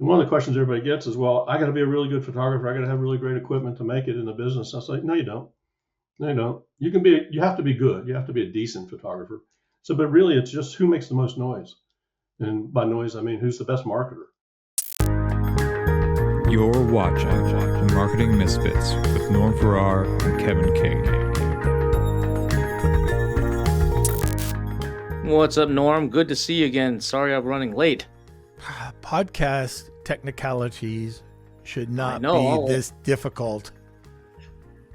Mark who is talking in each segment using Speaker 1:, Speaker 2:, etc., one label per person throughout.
Speaker 1: And one of the questions everybody gets is, well, I got to be a really good photographer. I got to have really great equipment to make it in the business. I was like, no, you don't. No, you don't. You have to be good. You have to be a decent photographer. So, but really it's just who makes the most noise. And by noise, I mean, who's the best marketer.
Speaker 2: You're watching the Marketing Misfits with Norm Farrar and Kevin King.
Speaker 3: What's up, Norm? Good to see you again. Sorry I'm running late.
Speaker 4: Podcast technicalities should not be this difficult.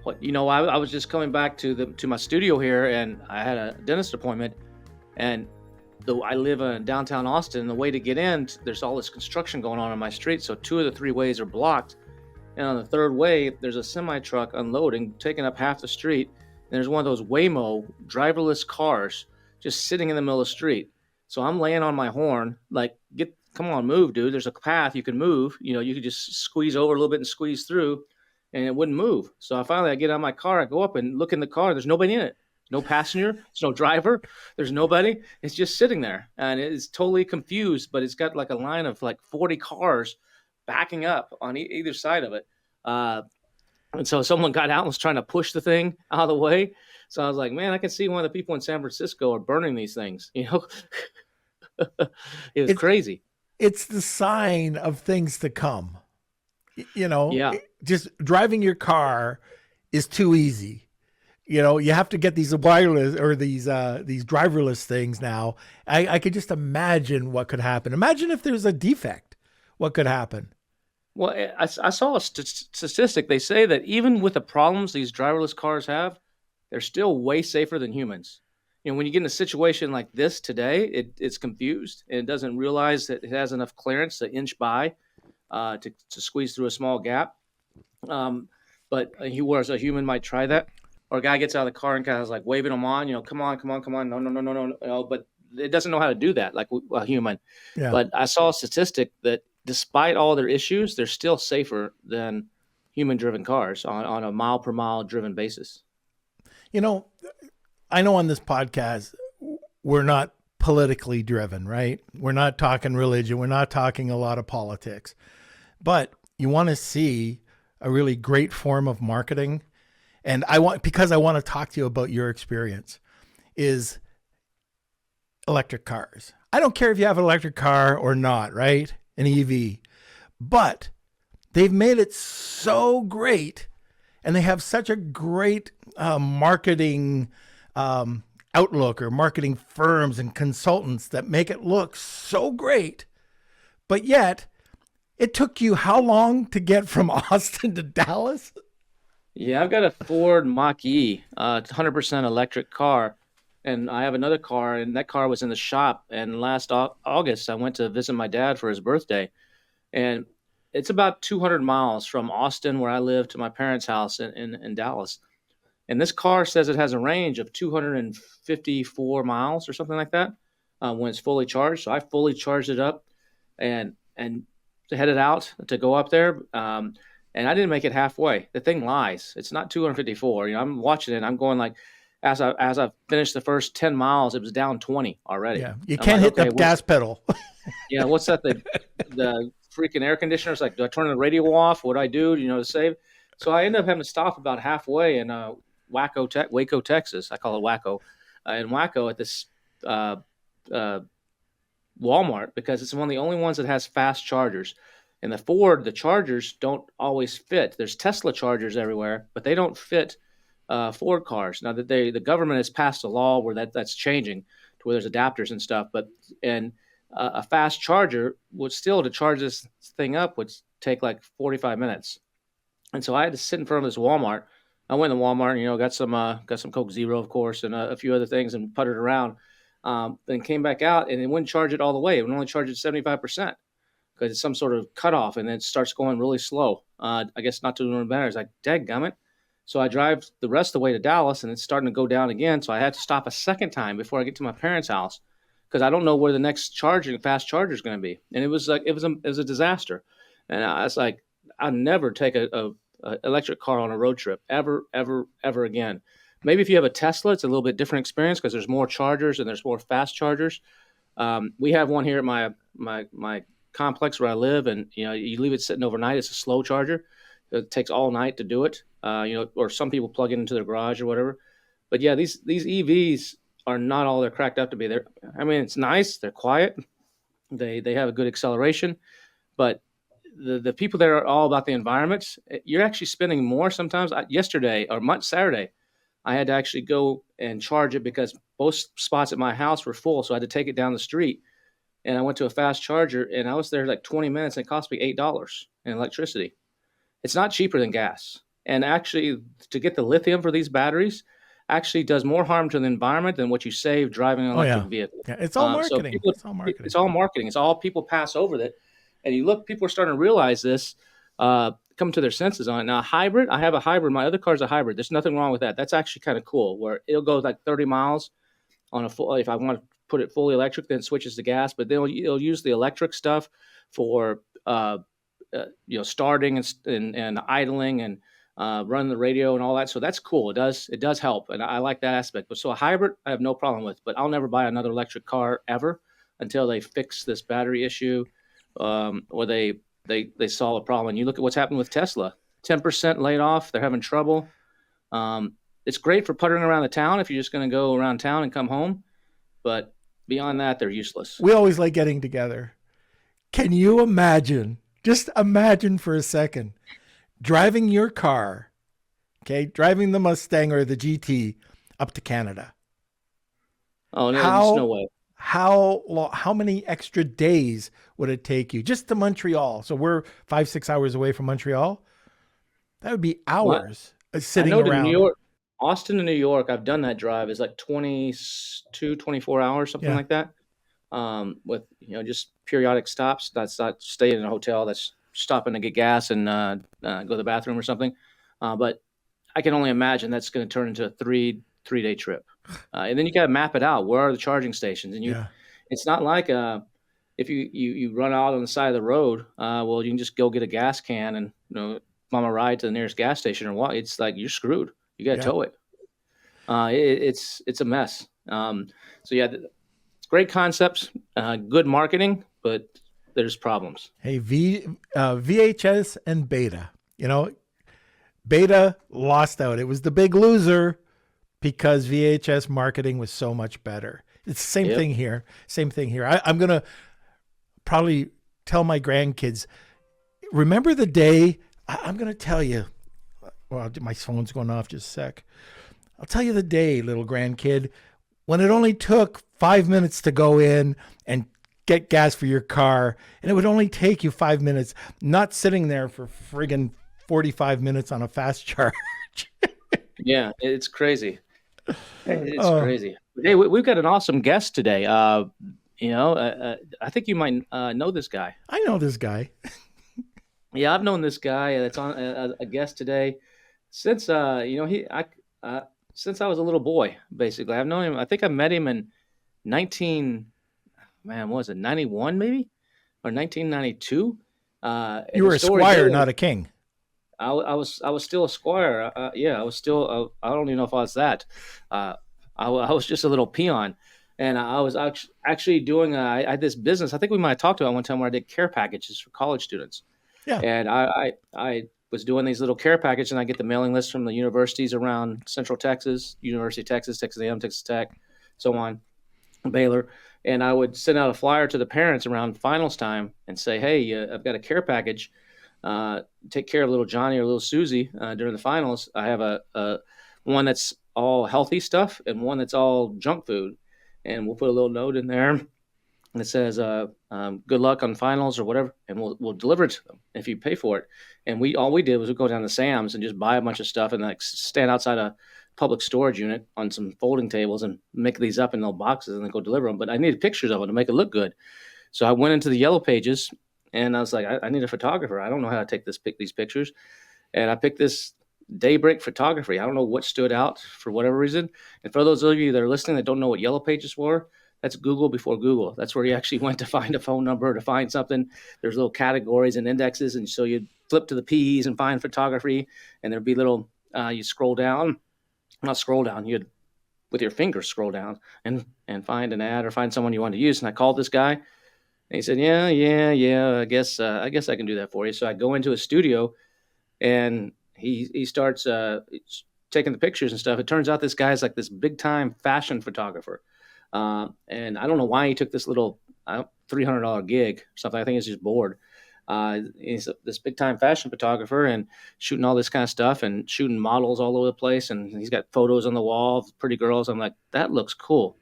Speaker 3: What, I was just coming back to my studio here, and I had a dentist appointment, and I live in downtown Austin. The way to get in, there's all this construction going on my street, so 2 of the 3 ways are blocked. And on the 3rd way, there's a semi-truck unloading, taking up half the street, and there's one of those Waymo driverless cars just sitting in the middle of the street. So I'm laying on my horn, like, come on, move, dude. There's a path you can move. You could just squeeze over a little bit and squeeze through, and it wouldn't move. So I get out of my car, I go up and look in the car. There's nobody in it. No passenger, there's no driver, there's nobody. It's just sitting there, and it's totally confused, but it's got like a line of like 40 cars backing up on either side of it. And so someone got out and was trying to push the thing out of the way. So I was like, man, I can see one of the people in San Francisco are burning these things, It was crazy.
Speaker 4: It's the sign of things to come.
Speaker 3: Yeah.
Speaker 4: Just driving your car is too easy. You have to get these wireless or these driverless things now. I could just imagine what could happen. Imagine if there's a defect, what could happen?
Speaker 3: Well, I saw a statistic. They say that even with the problems these driverless cars have, they're still way safer than humans. When you get in a situation like this today, it's confused and it doesn't realize that it has enough clearance to inch by to squeeze through a small gap. But whereas a human might try that. Or a guy gets out of the car and kind of like waving them on, come on, no. But it doesn't know how to do that like a human.
Speaker 4: Yeah.
Speaker 3: But I saw a statistic that despite all their issues, they're still safer than human-driven cars on a mile-per-mile driven basis.
Speaker 4: I know on this podcast, we're not politically driven, right? We're not talking religion. We're not talking a lot of politics. But you want to see a really great form of marketing. And because I want to talk to you about your experience, is electric cars. I don't care if you have an electric car or not, right? An EV. But they've made it so great, and they have such a great marketing outlook, or marketing firms and consultants that make it look so great. But yet, it took you how long to get from Austin to Dallas?
Speaker 3: Yeah, I've got a Ford Mach-E, 100% electric car, and I have another car, and that car was in the shop. And last August, I went to visit my dad for his birthday, and it's about 200 miles from Austin, where I live, to my parents' house in Dallas. And this car says it has a range of 254 miles or something like that when it's fully charged. So I fully charged it up and headed out to go up there. And I didn't make it halfway. The thing lies. It's not 254. I'm watching it. I'm going like, as I finished the first 10 miles, it was down 20 already.
Speaker 4: Yeah, you can't hit the gas pedal.
Speaker 3: Yeah, what's that? The freaking air conditioner. It's like, do I turn the radio off? What do I do? To save? So I ended up having to stop about halfway in Waco, Texas. I call it Waco. In Waco at this Walmart, because it's one of the only ones that has fast chargers. And the Ford, the chargers don't always fit. There's Tesla chargers everywhere, but they don't fit Ford cars. Now that the government has passed a law where that's changing to where there's adapters and stuff, but a fast charger to charge this thing up would take like 45 minutes. And so I had to sit in front of this Walmart. I went to Walmart, got some Coke Zero, of course, and a few other things, and puttered around. Then came back out, and it wouldn't charge it all the way. It would only charge it 75%. Because it's some sort of cutoff, and then it starts going really slow. I guess not doing better. It's like, dadgummit. So I drive the rest of the way to Dallas, and it's starting to go down again. So I had to stop a second time before I get to my parents' house, because I don't know where the next fast charger is going to be. And it was a disaster. And I was like, I'll never take a electric car on a road trip ever again. Maybe if you have a Tesla, it's a little bit different experience because there's more chargers and there's more fast chargers. We have one here at my complex where I live, and you leave it sitting overnight. It's a slow charger. It takes all night to do it. Or some people plug it into their garage or whatever. But yeah, these EVs are not all they're cracked up to be. It's nice. They're quiet. They have a good acceleration, but the people that are all about the environment, you're actually spending more sometimes. Saturday, I had to actually go and charge it because both spots at my house were full. So I had to take it down the street, and I went to a fast charger, and I was there like 20 minutes, and it cost me $8 in electricity. It's not cheaper than gas. And actually, to get the lithium for these batteries actually does more harm to the environment than what you save driving an electric vehicle.
Speaker 4: Yeah, it's all marketing.
Speaker 3: It's all marketing. It's all people pass over that. And you look, people are starting to realize this, come to their senses on it. Now, hybrid, I have a hybrid. My other car's a hybrid. There's nothing wrong with that. That's actually kind of cool, where it'll go like 30 miles on a full. If I want to put it fully electric, then it switches to gas. But then it'll use the electric stuff for starting and idling and running the radio and all that. So that's cool. It does help, and I like that aspect. But so a hybrid, I have no problem with. But I'll never buy another electric car ever until they fix this battery issue, or they solve a problem. And you look at what's happened with Tesla. 10% laid off. They're having trouble. It's great for puttering around the town if you're just going to go around town and come home. But beyond that, they're useless.
Speaker 4: We always like getting together. Can you imagine? Just imagine for a second driving your car, driving the Mustang or the GT up to Canada.
Speaker 3: Oh, no, there's no way.
Speaker 4: How many extra days would it take you just to Montreal? So we're 5-6 hours away from Montreal. That would be hours sitting around.
Speaker 3: New York, Austin to New York, I've done that drive. It's like 22, 24 hours, something like that. With just periodic stops. That's not staying in a hotel. That's stopping to get gas and go to the bathroom or something. But I can only imagine that's going to turn into a three-day trip. And then you got to map it out. Where are the charging stations? And it's not like if you run out on the side of the road. Well, you can just go get a gas can and mom a ride to the nearest gas station or what. It's like you're screwed. You got to tow it. It's a mess. It's great concepts, good marketing, but there's problems.
Speaker 4: Hey, VHS and Beta. Beta lost out. It was the big loser because VHS marketing was so much better. It's the same thing here. Same thing here. I'm going to probably tell my grandkids, remember the day, I'm going to tell you, well, my phone's going off just a sec. I'll tell you the day, little grandkid, when it only took 5 minutes to go in and get gas for your car, and it would only take you 5 minutes, not sitting there for friggin' 45 minutes on a fast charge.
Speaker 3: Yeah, it's crazy. It's crazy. Hey, we've got an awesome guest today. I think you might know this guy.
Speaker 4: I know this guy.
Speaker 3: Yeah, I've known this guy that's on a guest today since since I was a little boy. Basically, I've known him. I think I met him in 91 maybe, or 1992.
Speaker 4: You were a squire, not a king.
Speaker 3: I was still a squire. I was still. I don't even know if I was that. I was just a little peon, and I was actually doing. I had this business. I think we might have talked about it one time where I did care packages for college students. Yeah. And I was doing these little care packages, and I get the mailing list from the universities around Central Texas, University of Texas, Texas A&M, Texas Tech, so on, Baylor. And I would send out a flyer to the parents around finals time and say, hey, I've got a care package. Take care of little Johnny or little Susie during the finals. I have a one that's all healthy stuff and one that's all junk food. And we'll put a little note in there and it says, good luck on finals or whatever, and we'll deliver it to them if you pay for it. And all we did was we go down to Sam's and just buy a bunch of stuff and like stand outside a public storage unit on some folding tables and make these up in little boxes and then go deliver them. But I needed pictures of it to make it look good. So I went into the yellow pages and I was like, I need a photographer. I don't know how to take these pictures. And I picked this Daybreak Photography. I don't know what stood out for whatever reason. And for those of you that are listening that don't know what yellow pages were, that's Google before Google. That's where you actually went to find a phone number, to find something. There's little categories and indexes. And so you'd flip to the P's and find photography. And there'd be little, you scroll down, not scroll down, you'd with your fingers scroll down and find an ad or find someone you want to use. And I called this guy And he said, yeah. I guess I can do that for you. So I go into a studio, and he starts taking the pictures and stuff. It turns out this guy's like this big time fashion photographer, and I don't know why he took this little $300 gig or something. I think he's just bored. He's this big time fashion photographer and shooting all this kind of stuff and shooting models all over the place. And he's got photos on the wall of pretty girls. I'm like, that looks cool.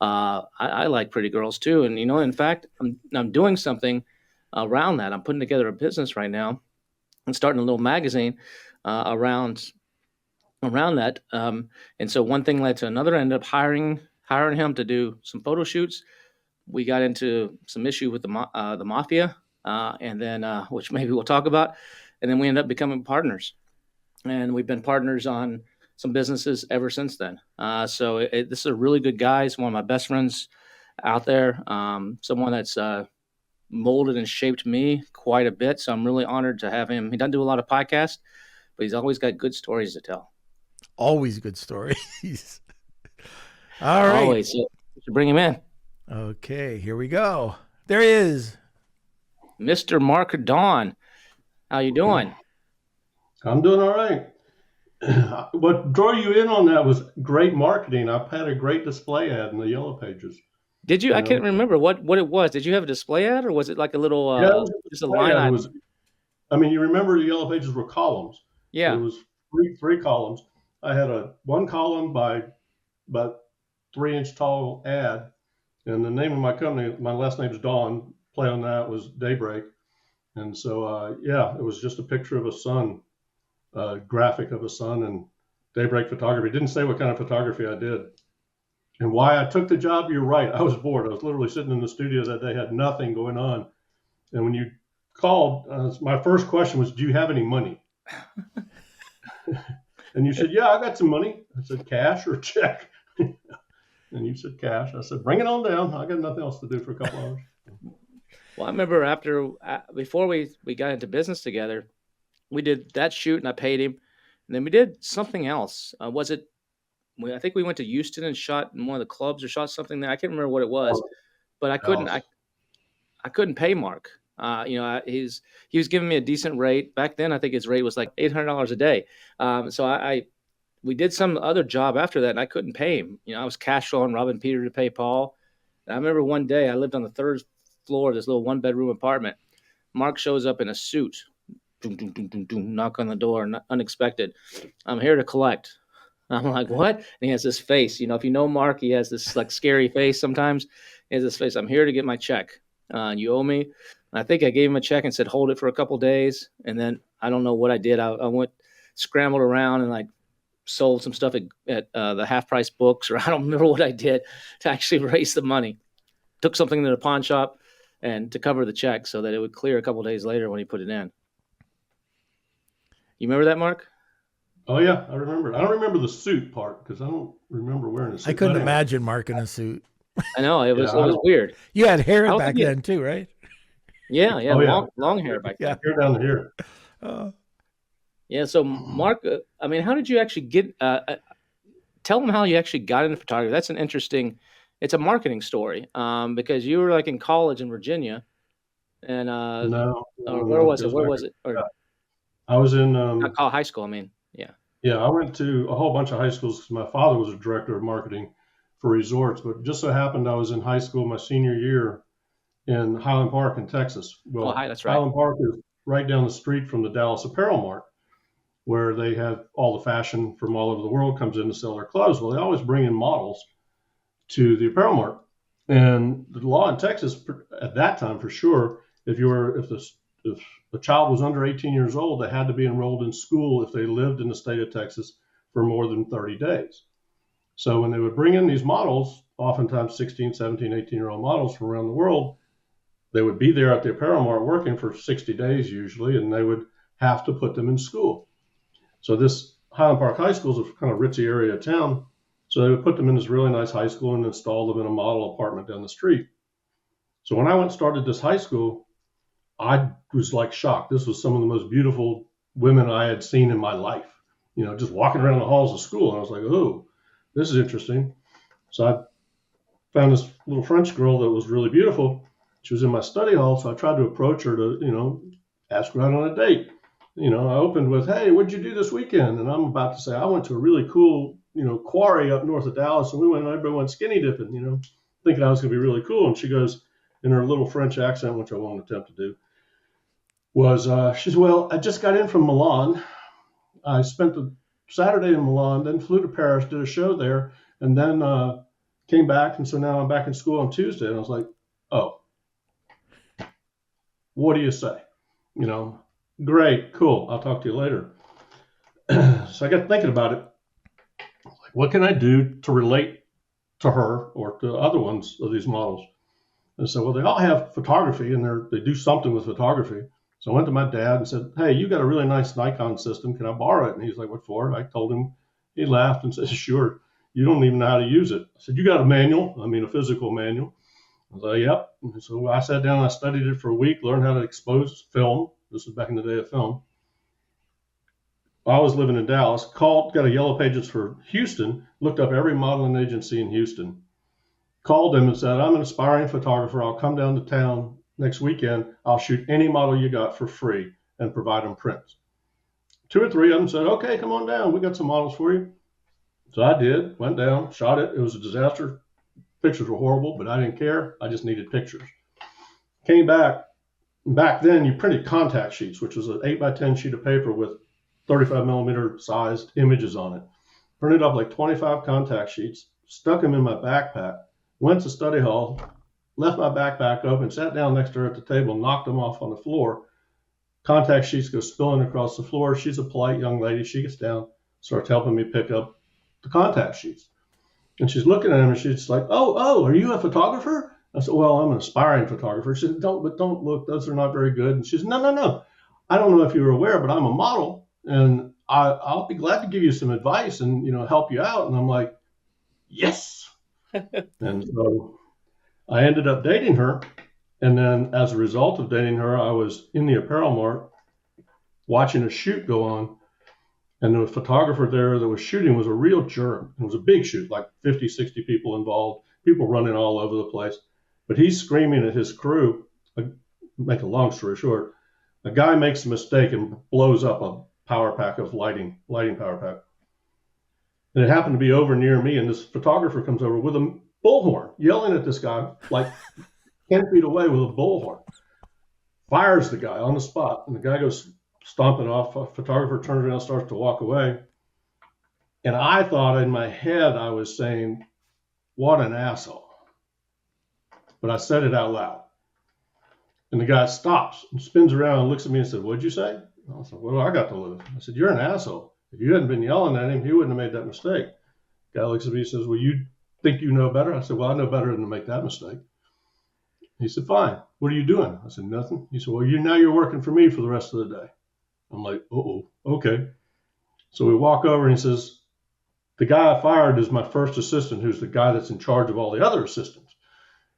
Speaker 3: I like pretty girls too. And, in fact, I'm doing something around that. I'm putting together a business right now and starting a little magazine around that. And so one thing led to another. I ended up hiring him to do some photo shoots. We got into some issue with the mafia, and then which maybe we'll talk about. And then we ended up becoming partners, and we've been partners on some businesses ever since then. So this is a really good guy. He's one of my best friends out there. Someone that's molded and shaped me quite a bit. So I'm really honored to have him. He doesn't do a lot of podcasts, but he's always got good stories to tell.
Speaker 4: Always good stories. All right.
Speaker 3: Always. So we should bring him in.
Speaker 4: Okay, here we go. There he is.
Speaker 3: Mr. Mark Daughn. How you doing?
Speaker 1: I'm doing all right. What drew you in on that was great marketing. I've had a great display ad in the Yellow Pages.
Speaker 3: Did you? I can't remember what it was. Did you have a display ad, or was it like a little just a line item?
Speaker 1: You remember the Yellow Pages were columns.
Speaker 3: Yeah.
Speaker 1: It was three columns. I had one column by about 3-inch tall ad, and the name of my company, my last name is Daughn. Play on that was Daybreak, and so it was just a picture of a sun, graphic of a sun, and Daybreak photography. It didn't say what kind of photography I did, and why I took the job. You're right. I was bored. I was literally sitting in the studio that day, had nothing going on, and when you called, my first question was, "Do you have any money?" And you said, "Yeah, I got some money." I said, "Cash or check?" And you said, "Cash." I said, "Bring it on down. I got nothing else to do for a couple hours."
Speaker 3: Well, I remember before we got into business together, we did that shoot and I paid him. And then we did something else. I think we went to Houston and shot in one of the clubs or shot something there. I can't remember what it was, but I couldn't pay Mark. He was giving me a decent rate. Back then, I think his rate was like $800 a day. So we did some other job after that and I couldn't pay him. I was cash flowing, robbing Peter to pay Paul. And I remember one day I lived on the third floor of this little 1-bedroom apartment. Mark shows up in a suit, knock on the door, unexpected. "I'm here to collect." I'm like, "What?" And he has this face. If you know Mark, he has this like scary face sometimes. He has this face. "I'm here to get my check. You owe me." And I think I gave him a check and said, "Hold it for a couple days." And then I don't know what I did. I went scrambled around and like sold some stuff at the half price books, or I don't remember what I did to actually raise the money. Took something to the pawn shop and to cover the check so that it would clear a couple of days later when he put it in. You remember that, Mark?
Speaker 1: Oh yeah, I remember. I don't remember the suit part because I don't remember wearing a suit.
Speaker 4: I couldn't imagine Mark in a suit.
Speaker 3: I know it was weird.
Speaker 4: You had hair back then too, right?
Speaker 3: Yeah, long hair back then.
Speaker 1: Hair down here.
Speaker 3: Yeah. So Mark, how did you actually get? Tell them how you actually got into photography. That's an interesting. It's a marketing story, because you were like in college in Virginia, and where was it? Or
Speaker 1: I was in
Speaker 3: not high school.
Speaker 1: Yeah, I went to a whole bunch of high schools because my father was a director of marketing for resorts. But just so happened I was in high school my senior year in Highland Park in Texas. Well,
Speaker 3: that's right.
Speaker 1: Highland Park is right down the street from the Dallas Apparel Mart, where they have all the fashion from all over the world comes in to sell their clothes. Well, they always bring in models to the apparel mart. And the law in Texas at that time, for sure, if the child was under 18 years old, they had to be enrolled in school if they lived in the state of Texas for more than 30 days. So when they would bring in these models, oftentimes 16, 17, 18-year-old models from around the world, they would be there at the apparel mart working for 60 days usually, and they would have to put them in school. So this Highland Park High School is a kind of ritzy area of town. So they would put them in this really nice high school and install them in a model apartment down the street. So when I started this high school, I was like shocked. This was some of the most beautiful women I had seen in my life, just walking around the halls of school. And I was like, oh, this is interesting. So I found this little French girl that was really beautiful. She was in my study hall, so I tried to approach her to, ask her out on a date. I opened with, "Hey, what'd you do this weekend?" And I'm about to say, "I went to a really cool, quarry up north of Dallas, and everybody went skinny dipping, thinking I was going to be really cool." And she goes, in her little French accent, which I won't attempt to do, she said, "Well, I just got in from Milan. I spent the Saturday in Milan, then flew to Paris, did a show there, and then came back. And so now I'm back in school on Tuesday." And I was like, "Oh, what do you say? Great, cool. I'll talk to you later." So I got thinking about it. Like, what can I do to relate to her or to other ones of these models? And so, well, they all have photography and they do something with photography. So I went to my dad and said, "Hey, you got a really nice Nikon system. Can I borrow it?" And he's like, "What for?" I told him. He laughed and said, "Sure. You don't even know how to use it." I said, "You got a manual? I mean, a physical manual?" I was like, "Yep." And so I sat down and I studied it for a week, learned how to expose film. This was back in the day of film. I was living in Dallas, got a Yellow Pages for Houston, looked up every modeling agency in Houston, called them and said, "I'm an aspiring photographer. I'll come down to town next weekend. I'll shoot any model you got for free and provide them prints." 2 or 3 of them said, "Okay, come on down. We got some models for you." So I did, went down, shot it. It was a disaster. Pictures were horrible, but I didn't care. I just needed pictures. Came back. Back then, you printed contact sheets, which was an 8x10 sheet of paper with 35 millimeter sized images on it. Printed up like 25 contact sheets, stuck them in my backpack, went to study hall, left my backpack open, sat down next to her at the table, knocked them off on the floor. Contact sheets go spilling across the floor. She's a polite young lady. She gets down, starts helping me pick up the contact sheets. And she's looking at them and she's like, oh, are you a photographer?" I said, "Well, I'm an aspiring photographer." She said, don't look, those are not very good." And she said, No. "I don't know if you were aware, but I'm a model and I'll be glad to give you some advice and, help you out." And I'm like, yes. And so I ended up dating her. And then as a result of dating her, I was in the apparel mart watching a shoot go on. And the photographer there that was shooting was a real jerk. It was a big shoot, like 50, 60 people involved, people running all over the place. But he's screaming at his crew. Make a long story short, a guy makes a mistake and blows up a power pack of lighting power pack. And it happened to be over near me. And this photographer comes over with a bullhorn, yelling at this guy like 10 feet away with a bullhorn. Fires the guy on the spot. And the guy goes stomping off. A photographer turns around, starts to walk away. And I thought in my head, I was saying, "What an asshole." But I said it out loud. And the guy stops and spins around and looks at me and said, "What'd you say?" I said, "What do I got to lose?" I said, "You're an asshole. If you hadn't been yelling at him, he wouldn't have made that mistake." The guy looks at me and says, "Well, you think you know better?" I said, "Well, I know better than to make that mistake." He said, "Fine. What are you doing?" I said, "Nothing." He said, "Well, now you're working for me for the rest of the day." I'm like, "Uh-oh, okay." So we walk over and he says, "The guy I fired is my first assistant, who's the guy that's in charge of all the other assistants."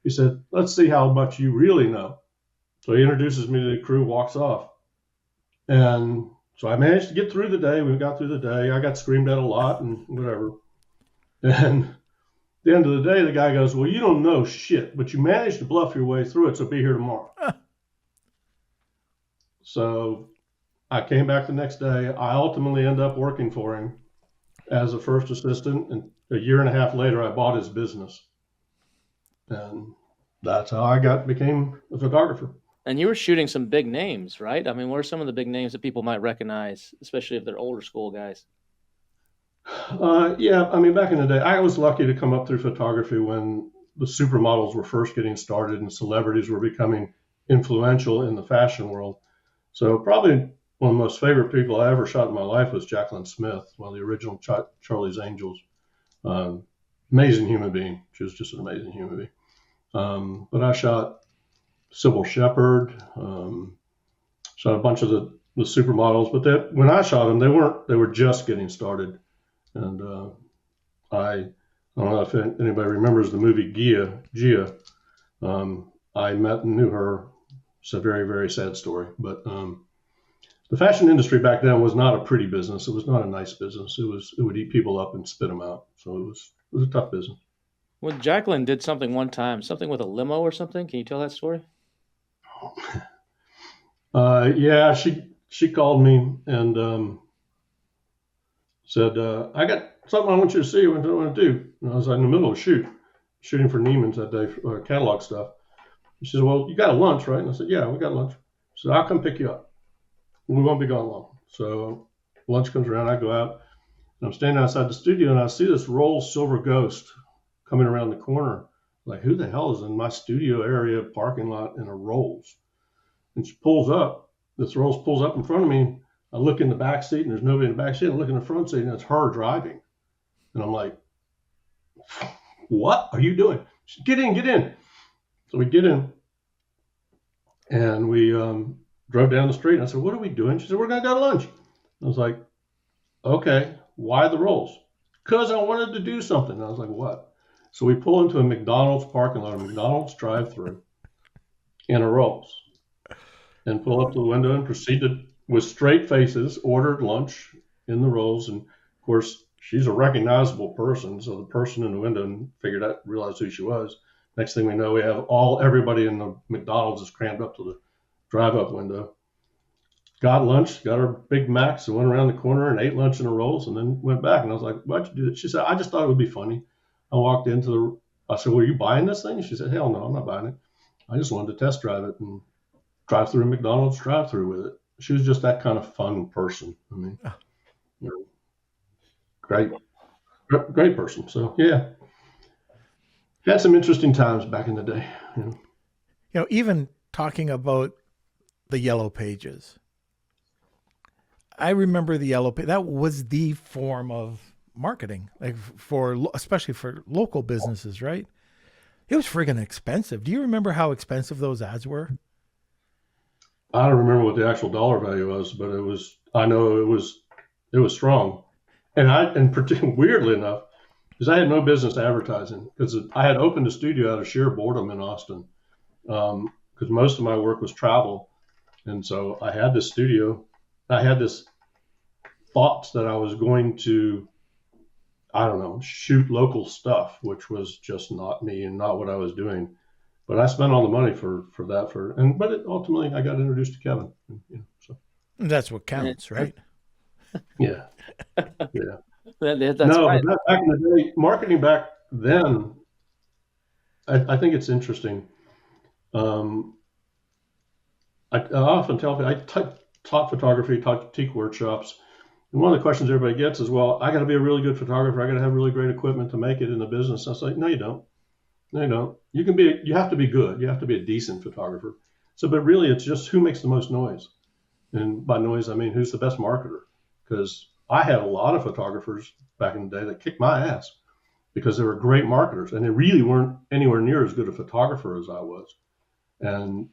Speaker 1: He said, "Let's see how much you really know." So he introduces me to the crew, walks off. And so I managed to get through the day. We got through the day. I got screamed at a lot and whatever. And at the end of the day, the guy goes, "Well, you don't know shit, but you managed to bluff your way through it, so be here tomorrow." So I came back the next day. I ultimately ended up working for him as a first assistant. And a year and a half later, I bought his business. And that's how I became a photographer.
Speaker 3: And you were shooting some big names, right? I mean, what are some of the big names that people might recognize, especially if they're older school guys?
Speaker 1: Yeah, I mean, back in the day, I was lucky to come up through photography when the supermodels were first getting started and celebrities were becoming influential in the fashion world. So probably one of the most favorite people I ever shot in my life was Jacqueline Smith, one of the original Charlie's Angels. Amazing human being. She was just an amazing human being. But I shot Sybil Shepherd, shot a bunch of the supermodels. But when I shot them, they were just getting started. And I don't know if anybody remembers the movie Gia. I met and knew her. It's a very, very sad story. But the fashion industry back then was not a pretty business. It was not a nice business. It would eat people up and spit them out. So it was a tough business.
Speaker 3: Well, Jacqueline did something one time, something with a limo or something. Can you tell that story?
Speaker 1: Yeah, she called me and said, I got something I want you to see. What do I want to do? And I was in the middle of a shooting for Neiman's that day, for catalog stuff. She said, well, you got a lunch, right? And I said, yeah, we got lunch. She said, I'll come pick you up. We won't be gone long. So lunch comes around, I go out, and I'm standing outside the studio, and I see this Rolls Silver Ghost coming around the corner. Like, who the hell is in my studio area parking lot in a Rolls? And she pulls up. This Rolls pulls up in front of me. I look in the back seat, and there's nobody in the back seat. I look in the front seat, and it's her driving. And I'm like, what are you doing? She said, get in, get in. So we get in, and we drove down the street. And I said, what are we doing? She said, we're going to go to lunch. I was like, okay, why the Rolls? Because I wanted to do something. And I was like, what? So we pull into a McDonald's parking lot, a McDonald's drive-through, in a Rolls, and pull up to the window and proceeded with straight faces, ordered lunch in the Rolls. And of course, she's a recognizable person. So the person in the window realized who she was. Next thing we know, we have everybody in the McDonald's is crammed up to the drive-up window. Got lunch, got our Big Macs, and went around the corner and ate lunch in the Rolls, and then went back. And I was like, why'd you do that? She said, I just thought it would be funny. I walked I said, well, are you buying this thing? She said, hell no, I'm not buying it. I just wanted to test drive it and drive through a McDonald's drive-through with it. She was just that kind of fun person. I mean, great person. So yeah, had some interesting times back in the day.
Speaker 4: Even talking about the Yellow Pages, I remember the Yellow Page. That was the form of marketing, like especially for local businesses, right? It was friggin' expensive. Do you remember how expensive those ads were?
Speaker 1: I don't remember what the actual dollar value was, but I know it was strong. And particularly weirdly enough, because I had no business advertising, because I had opened a studio out of sheer boredom in Austin, because most of my work was travel. And so I had this studio. I had this thoughts that I was going to, I don't know, shoot local stuff, which was just not me and not what I was doing. But I spent all the money for that but ultimately I got introduced to Kevin. So
Speaker 4: that's what counts, right?
Speaker 1: Yeah.
Speaker 3: That's
Speaker 1: no,
Speaker 3: right.
Speaker 1: but back in the day, marketing back then, I think it's interesting. I often tell people, I taught photography, taught boutique workshops. And one of the questions everybody gets is, well, I got to be a really good photographer. I got to have really great equipment to make it in the business. I was like, no, you don't. No, you don't. You have to be good. You have to be a decent photographer. So, but really it's just who makes the most noise. And by noise, I mean, who's the best marketer? Because I had a lot of photographers back in the day that kicked my ass because they were great marketers and they really weren't anywhere near as good a photographer as I was. And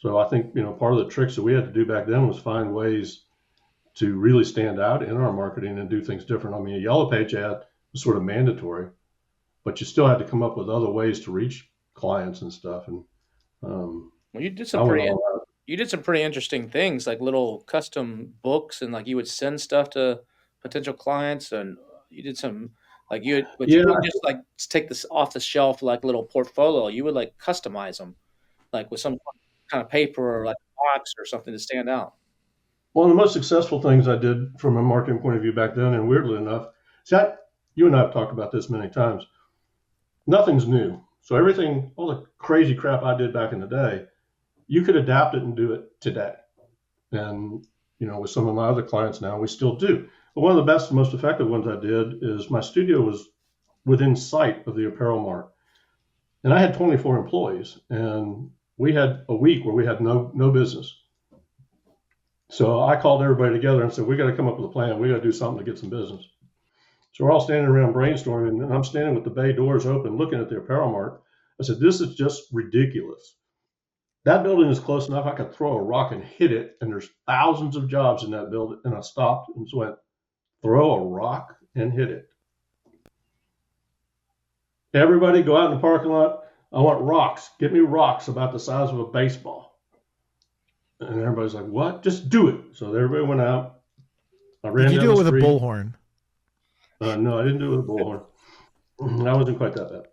Speaker 1: so I think, part of the tricks that we had to do back then was find ways to really stand out in our marketing and do things different. I mean, a Yellow Page ad was sort of mandatory, but you still had to come up with other ways to reach clients and stuff. And
Speaker 3: well, you did some pretty interesting things, like little custom books, and like you would send stuff to potential clients, and you did some you wouldn't just like take this off the shelf like little portfolio. You would like customize them, like with some kind of paper or like a box or something to stand out.
Speaker 1: One of the most successful things I did from a marketing point of view back then, and weirdly enough, you and I have talked about this many times. Nothing's new. So everything, all the crazy crap I did back in the day, you could adapt it and do it today. And, with some of my other clients now, we still do. But one of the best, most effective ones I did is my studio was within sight of the apparel mart. And I had 24 employees, and we had a week where we had no business. So I called everybody together and said, we got to come up with a plan. We got to do something to get some business. So we're all standing around brainstorming, and I'm standing with the bay doors open, looking at the apparel mart. I said, this is just ridiculous. That building is close enough. I could throw a rock and hit it, and there's thousands of jobs in that building. And I stopped and just went, throw a rock and hit it. Everybody go out in the parking lot. I want rocks. Get me rocks about the size of a baseball. And everybody's like, what? Just do it. So everybody went out. I ran.
Speaker 4: Did you do it with a bullhorn?
Speaker 1: No, I didn't do it with a bullhorn. I wasn't quite that bad.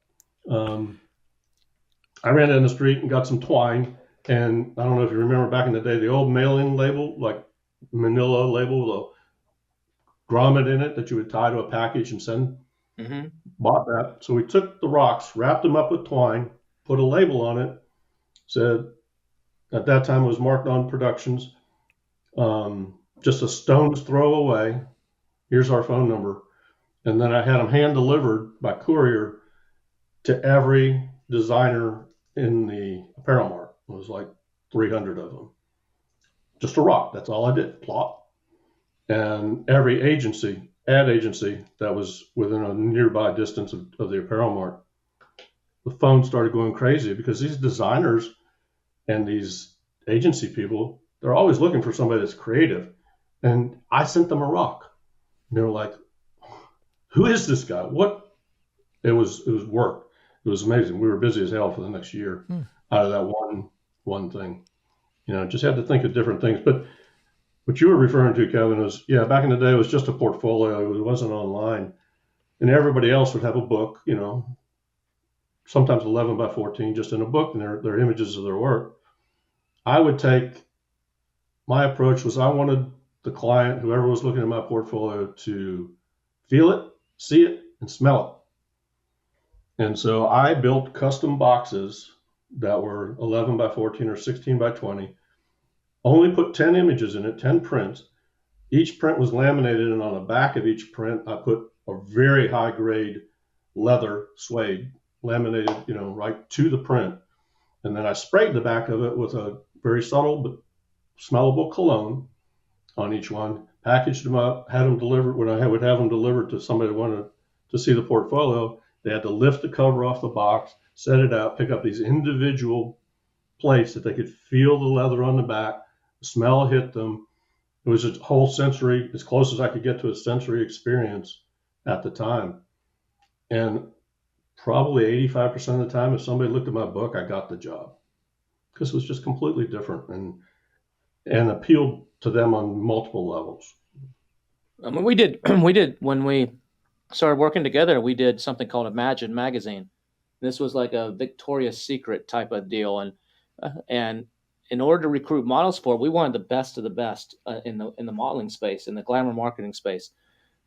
Speaker 1: I ran down the street and got some twine And I don't know if you remember back in the day, the old mailing label, like manila label, the grommet in it that you would tie to a package and send.
Speaker 3: Mm-hmm.
Speaker 1: Bought that. So we took the rocks, wrapped them up with twine, put a label on it, said, at that time it was Marked On Productions, just a stone's throw away. Here's our phone number. And then I had them hand delivered by courier to every designer in the apparel mart. It was like 300 of them. Just a rock. That's all I did. Plop. And every ad agency that was within a nearby distance of the apparel mart, the phone started going crazy because these designers and these agency people, they're always looking for somebody that's creative. And I sent them a rock. And they were like, who is this guy? What? It was work. It was amazing. We were busy as hell for the next year out of that one thing. Just had to think of different things. But what you were referring to, Kevin, was, back in the day, it was just a portfolio. It wasn't online. And everybody else would have a book, sometimes 11 by 14, just in a book, and they're images of their work. I would my approach was I wanted the client, whoever was looking at my portfolio, to feel it, see it, and smell it. And so I built custom boxes that were 11 by 14 or 16 by 20, only put 10 images in it, 10 prints. Each print was laminated, and on the back of each print, I put a very high grade leather suede laminated, right to the print. And then I sprayed the back of it with a very subtle but smellable cologne on each one, packaged them up, had them delivered. When I would have them delivered to somebody who wanted to see the portfolio, they had to lift the cover off the box, set it out, pick up these individual plates that they could feel the leather on the back, the smell hit them. It was a whole sensory, as close as I could get to a sensory experience at the time. And probably 85% of the time, if somebody looked at my book, I got the job because it was just completely different and appealed to them on multiple levels.
Speaker 3: I mean, we did when we started working together, we did something called Imagine Magazine. This was like a Victoria's Secret type of deal. And in order to recruit models for it, we wanted the best of the best in the modeling space, in the glamour marketing space.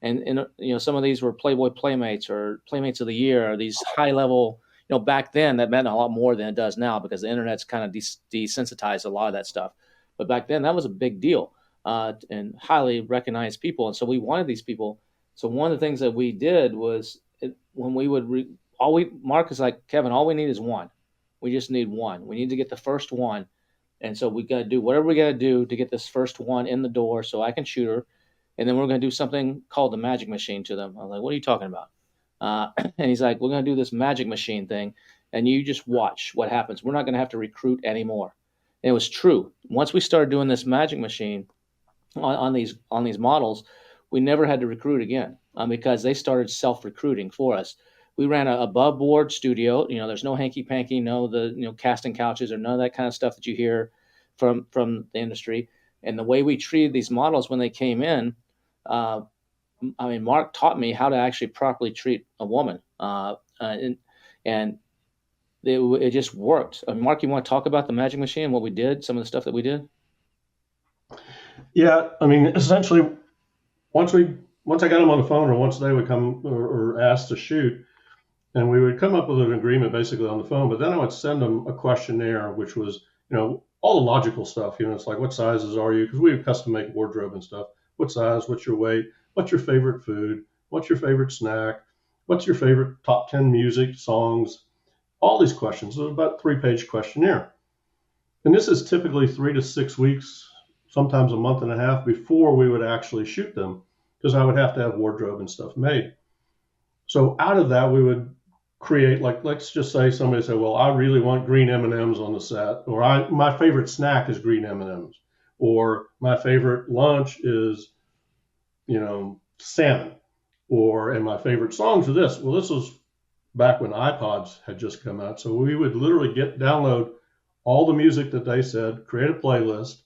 Speaker 3: And some of these were Playboy Playmates or Playmates of the Year, or these high level, back then that meant a lot more than it does now because the internet's kind of desensitized a lot of that stuff. But back then that was a big deal and highly recognized people. And so we wanted these people. So one of the things that we did was when we would, Mark is like, Kevin, all we need is one. We just need one. We need to get the first one. And so we got to do whatever we got to do to get this first one in the door so I can shoot her. And then we're going to do something called the magic machine to them. I'm like, what are you talking about? And he's like, we're going to do this magic machine thing. And you just watch what happens. We're not going to have to recruit anymore. And it was true. Once we started doing this magic machine on these models, we never had to recruit again because they started self-recruiting for us. We ran a above board studio. There's no hanky panky, no casting couches or none of that kind of stuff that you hear from the industry. And the way we treated these models when they came in, Mark taught me how to actually properly treat a woman, and it just worked. Mark, you want to talk about the magic machine, what we did, some of the stuff that we did?
Speaker 1: Yeah, essentially, once I got them on the phone, or once they would come or ask to shoot, and we would come up with an agreement basically on the phone. But then I would send them a questionnaire, which was, all the logical stuff. It's like, what sizes are you? Because we would custom make wardrobe and stuff. What size? What's your weight? What's your favorite food? What's your favorite snack? What's your favorite top 10 music songs? All these questions. It was about a 3-page questionnaire. And this is typically 3 to 6 weeks, sometimes a month and a half before we would actually shoot them, because I would have to have wardrobe and stuff made. So out of that, we would create, like, let's just say somebody said, well, I really want green M&Ms on the set, or my favorite snack is green M&Ms, or my favorite lunch is, salmon, and my favorite songs are this. Well, this was back when iPods had just come out. So we would literally download all the music that they said, create a playlist.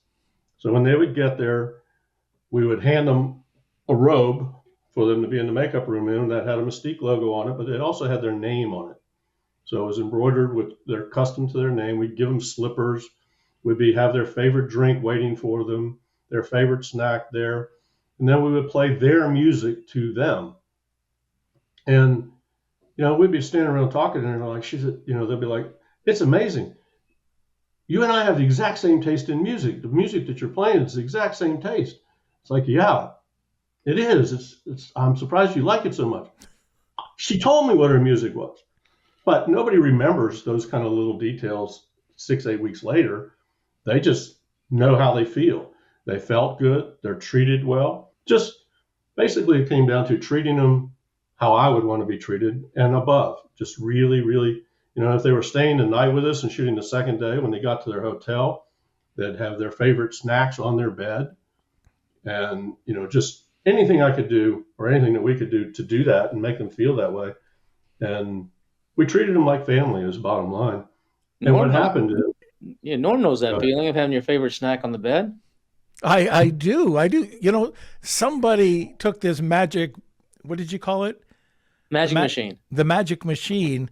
Speaker 1: So when they would get there, we would hand them a robe for them to be in the makeup room in, that had a Mystique logo on it, but it also had their name on it. So it was embroidered with their custom to their name. We'd give them slippers. would have their favorite drink waiting for them, their favorite snack there, and then we would play their music to them. And we'd be standing around talking, and like she said, they'll be like, "It's amazing. You and I have the exact same taste in music. The music that you're playing is the exact same taste." It's like, yeah, it is. It's. I'm surprised you like it so much. She told me what her music was, but nobody remembers those kind of little details 6-8 weeks later. They just know how they feel. They felt good. They're treated well. Just basically it came down to treating them how I would want to be treated and above. Just really, really, if they were staying the night with us and shooting the second day, when they got to their hotel, they'd have their favorite snacks on their bed. And, just anything I could do or anything that we could do to do that and make them feel that way. And we treated them like family is the bottom line. And what happened is,
Speaker 3: Norm knows that feeling of having your favorite snack on the bed.
Speaker 4: I do. Somebody took this magic, what did you call it?
Speaker 3: Magic machine.
Speaker 4: The magic machine.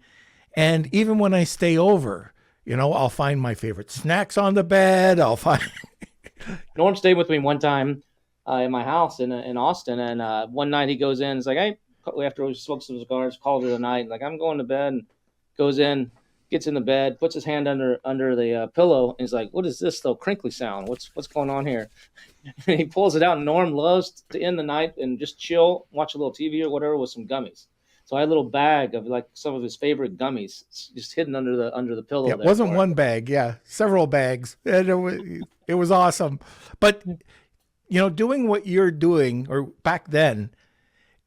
Speaker 4: And even when I stay over, I'll find my favorite snacks on the bed.
Speaker 3: Norm stayed with me one time in my house in Austin. And one night he goes in, it's like, hey, after we smoked some cigars, called it a night. Like, I'm going to bed, and goes in, gets in the bed, puts his hand under the pillow, and he's like, "What is this little crinkly sound? What's going on here?" And he pulls it out. And Norm loves to end the night and just chill, watch a little TV or whatever with some gummies. So I had a little bag of like some of his favorite gummies just hidden under the pillow.
Speaker 4: Yeah, it wasn't one bag, yeah, several bags. And it was awesome. But doing what you're doing, or back then,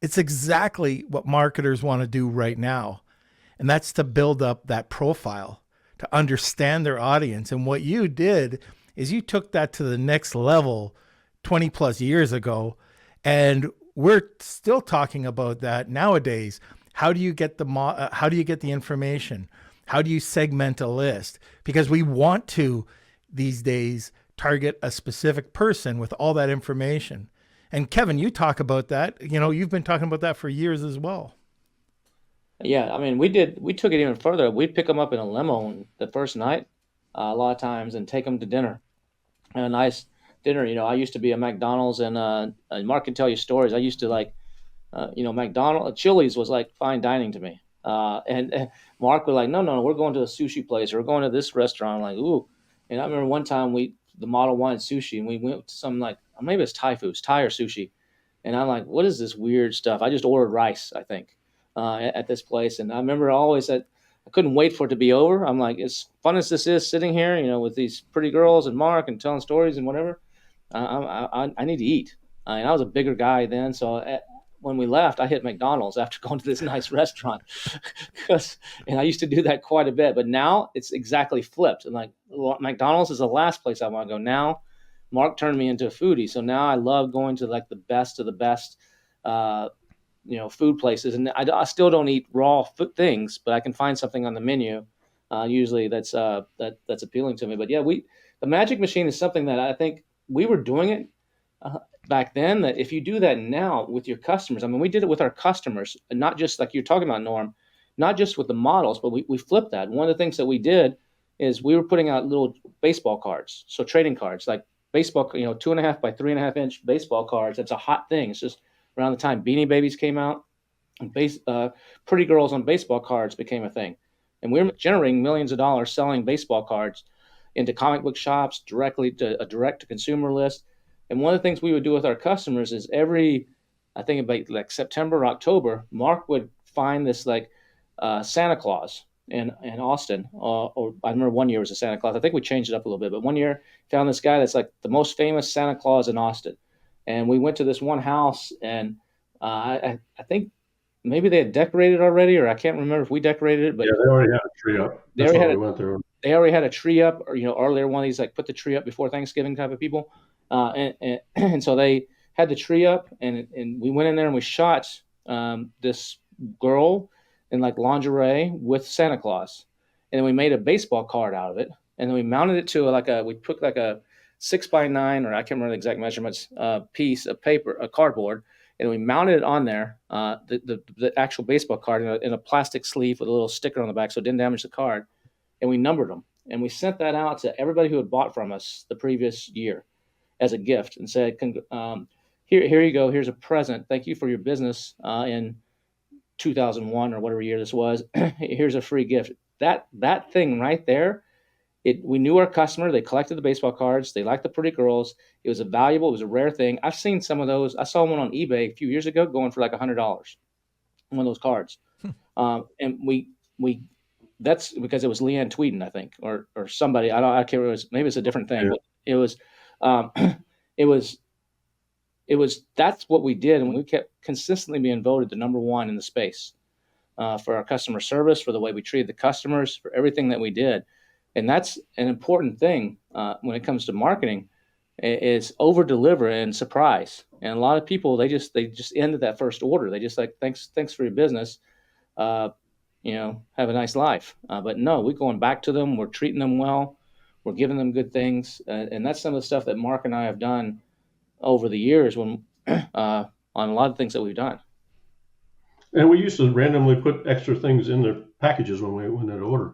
Speaker 4: it's exactly what marketers want to do right now. And that's to build up that profile, to understand their audience. And what you did is you took that to the next level 20 plus years ago. And we're still talking about that nowadays. How do you get the information? How do you segment a list? Because we want to, these days, target a specific person with all that information. And Kevin, you talk about that. You've been talking about that for years as well.
Speaker 3: Yeah, I mean, we took it even further. We'd pick them up in a limo the first night, a lot of times, and take them to dinner. And a nice dinner. I used to be at McDonald's, and Mark can tell you stories. I used to like, Chili's was like fine dining to me. And Mark was like, no, we're going to a sushi place, or we're going to this restaurant. I'm like, ooh. And I remember one time the model wanted sushi, and we went to some like, maybe it's Thai or sushi. And I'm like, what is this weird stuff? I just ordered rice, I think. At this place. And I remember always that I couldn't wait for it to be over. I'm like, as fun as this is sitting here, with these pretty girls and Mark and telling stories and whatever, I need to eat. And I was a bigger guy then. So when we left, I hit McDonald's after going to this nice restaurant. And I used to do that quite a bit. But now it's exactly flipped. And like, McDonald's is the last place I want to go. Now, Mark turned me into a foodie. So now I love going to like the best of the best food places, and I still don't eat raw food things, but I can find something on the menu, usually that's appealing to me. But yeah, the magic machine is something that I think we were doing it back then. That if you do that now with your customers, I mean, we did it with our customers, and not just like you're talking about, Norm, not just with the models, but we flipped that. One of the things that we did is we were putting out little baseball cards, so trading cards, like baseball, 2.5 by 3.5 inch baseball cards. That's a hot thing. It's just around the time Beanie Babies came out, pretty girls on baseball cards became a thing. And we were generating millions of dollars selling baseball cards into comic book shops, directly to a direct-to-consumer list. And one of the things we would do with our customers is I think about like September or October, Mark would find this like Santa Claus in Austin. Or I remember one year was a Santa Claus. I think we changed it up a little bit. But one year, found this guy that's like the most famous Santa Claus in Austin. And we went to this one house, and I think maybe they had decorated already, or I can't remember if we decorated it. But
Speaker 1: yeah, they already had a tree up. They
Speaker 3: already had a tree up, or earlier one of these like put the tree up before Thanksgiving type of people, and so they had the tree up, and we went in there and we shot this girl in like lingerie with Santa Claus, and then we made a baseball card out of it, and then we mounted it to we put like a 6x9, or I can't remember the exact measurements, piece of paper, a cardboard, and we mounted it on there, the actual baseball card in a plastic sleeve with a little sticker on the back so it didn't damage the card, and we numbered them. And we sent that out to everybody who had bought from us the previous year as a gift and said, here you go. Here's a present. Thank you for your business in 2001 or whatever year this was. Here's a free gift. That thing right there, we knew our customer. They collected the baseball cards. They liked the pretty girls. It was it was a rare thing. I've seen some of those. I saw one on eBay a few years ago going for like $100, one of those cards. And that's because it was Leanne Tweeden, I think, or somebody. I can't remember. Maybe it's a different thing. Yeah. But it was that's what we did, and we kept consistently being voted the number one in the space for our customer service, for the way we treated the customers, for everything that we did. And that's an important thing when it comes to marketing, is over deliver and surprise. And a lot of people, they just end at that first order. They just like, thanks for your business. Have a nice life. But no, we're going back to them. We're treating them well. We're giving them good things. And that's some of the stuff that Mark and I have done over the years when on a lot of things that we've done.
Speaker 1: And we used to randomly put extra things in their packages when they'd order.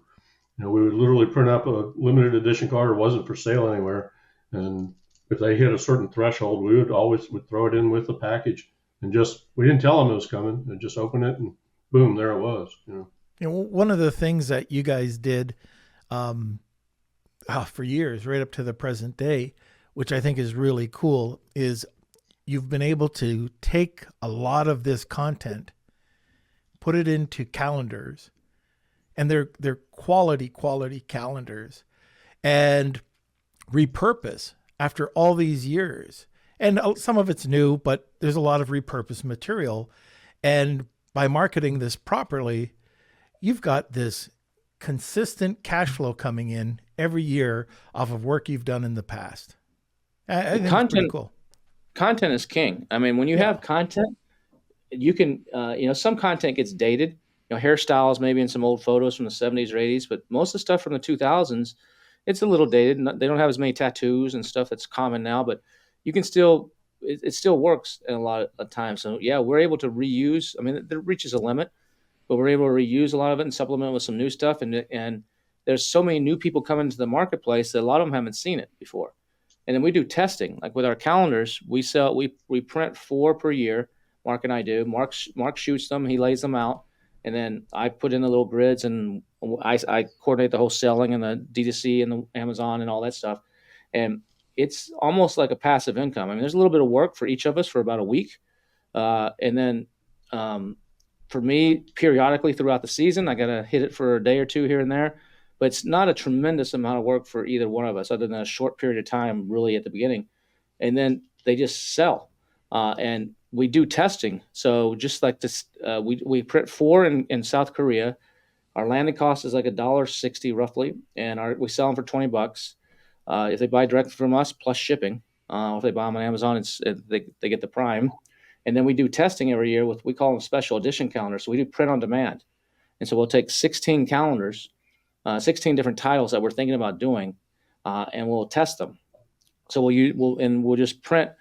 Speaker 1: We would literally print up a limited edition card. It wasn't for sale anywhere. And if they hit a certain threshold, we would throw it in with the package, and we didn't tell them it was coming, and just open it, and boom, there it was.
Speaker 4: One of the things that you guys did for years, right up to the present day, which I think is really cool, is you've been able to take a lot of this content, put it into calendars, and they're quality calendars, and repurpose after all these years. And some of it's new, but there's a lot of repurposed material. And by marketing this properly, you've got this consistent cash flow coming in every year off of work you've done in the past. I think it's pretty cool.
Speaker 3: Content is king. I mean, when you have content, you can, some content gets dated. Hairstyles maybe in some old photos from the 70s or 80s, but most of the stuff from the 2000s, it's a little dated. They don't have as many tattoos and stuff that's common now, but you can still, it still works in a lot of times. So yeah, we're able to reuse. I mean, it reaches a limit, but we're able to reuse a lot of it and supplement with some new stuff. And there's so many new people coming into the marketplace that a lot of them haven't seen it before. And then we do testing, like with our calendars. We print 4 per year. Mark and I do. Mark shoots them. He lays them out. And then I put in the little grids, and I coordinate the whole selling and the D2C and the Amazon and all that stuff. And it's almost like a passive income. I mean, there's a little bit of work for each of us for about a week. And then for me, periodically throughout the season, I got to hit it for a day or two here and there. But it's not a tremendous amount of work for either one of us, other than a short period of time really at the beginning. And then they just sell. And we do testing. So just like this, we print 4 in South Korea. Our landing cost is like $1.60 roughly, and we sell them for $20. If they buy directly from us plus shipping, if they buy them on Amazon, they get the Prime. And then we do testing every year we call them special edition calendars. So we do print on demand, and so we'll take 16 calendars, 16 different titles that we're thinking about doing, and we'll test them. So we'll just print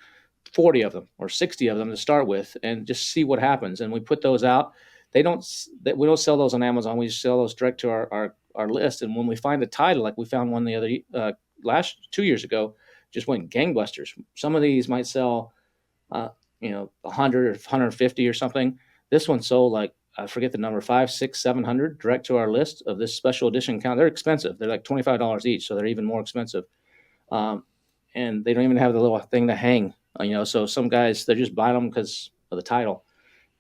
Speaker 3: 40 of them or 60 of them to start with, and just see what happens. And we put those out. We don't sell those on Amazon. We just sell those direct to our list. And when we find a title, like we found one the other 2 years ago, just went gangbusters. Some of these might sell, 100 or 150 or something. This one sold like, I forget the number, 500, 600, 700 direct to our list of this special edition count. They're expensive. They're like $25 each, so they're even more expensive. And they don't even have the little thing to hang. So some guys, they're just buying them because of the title,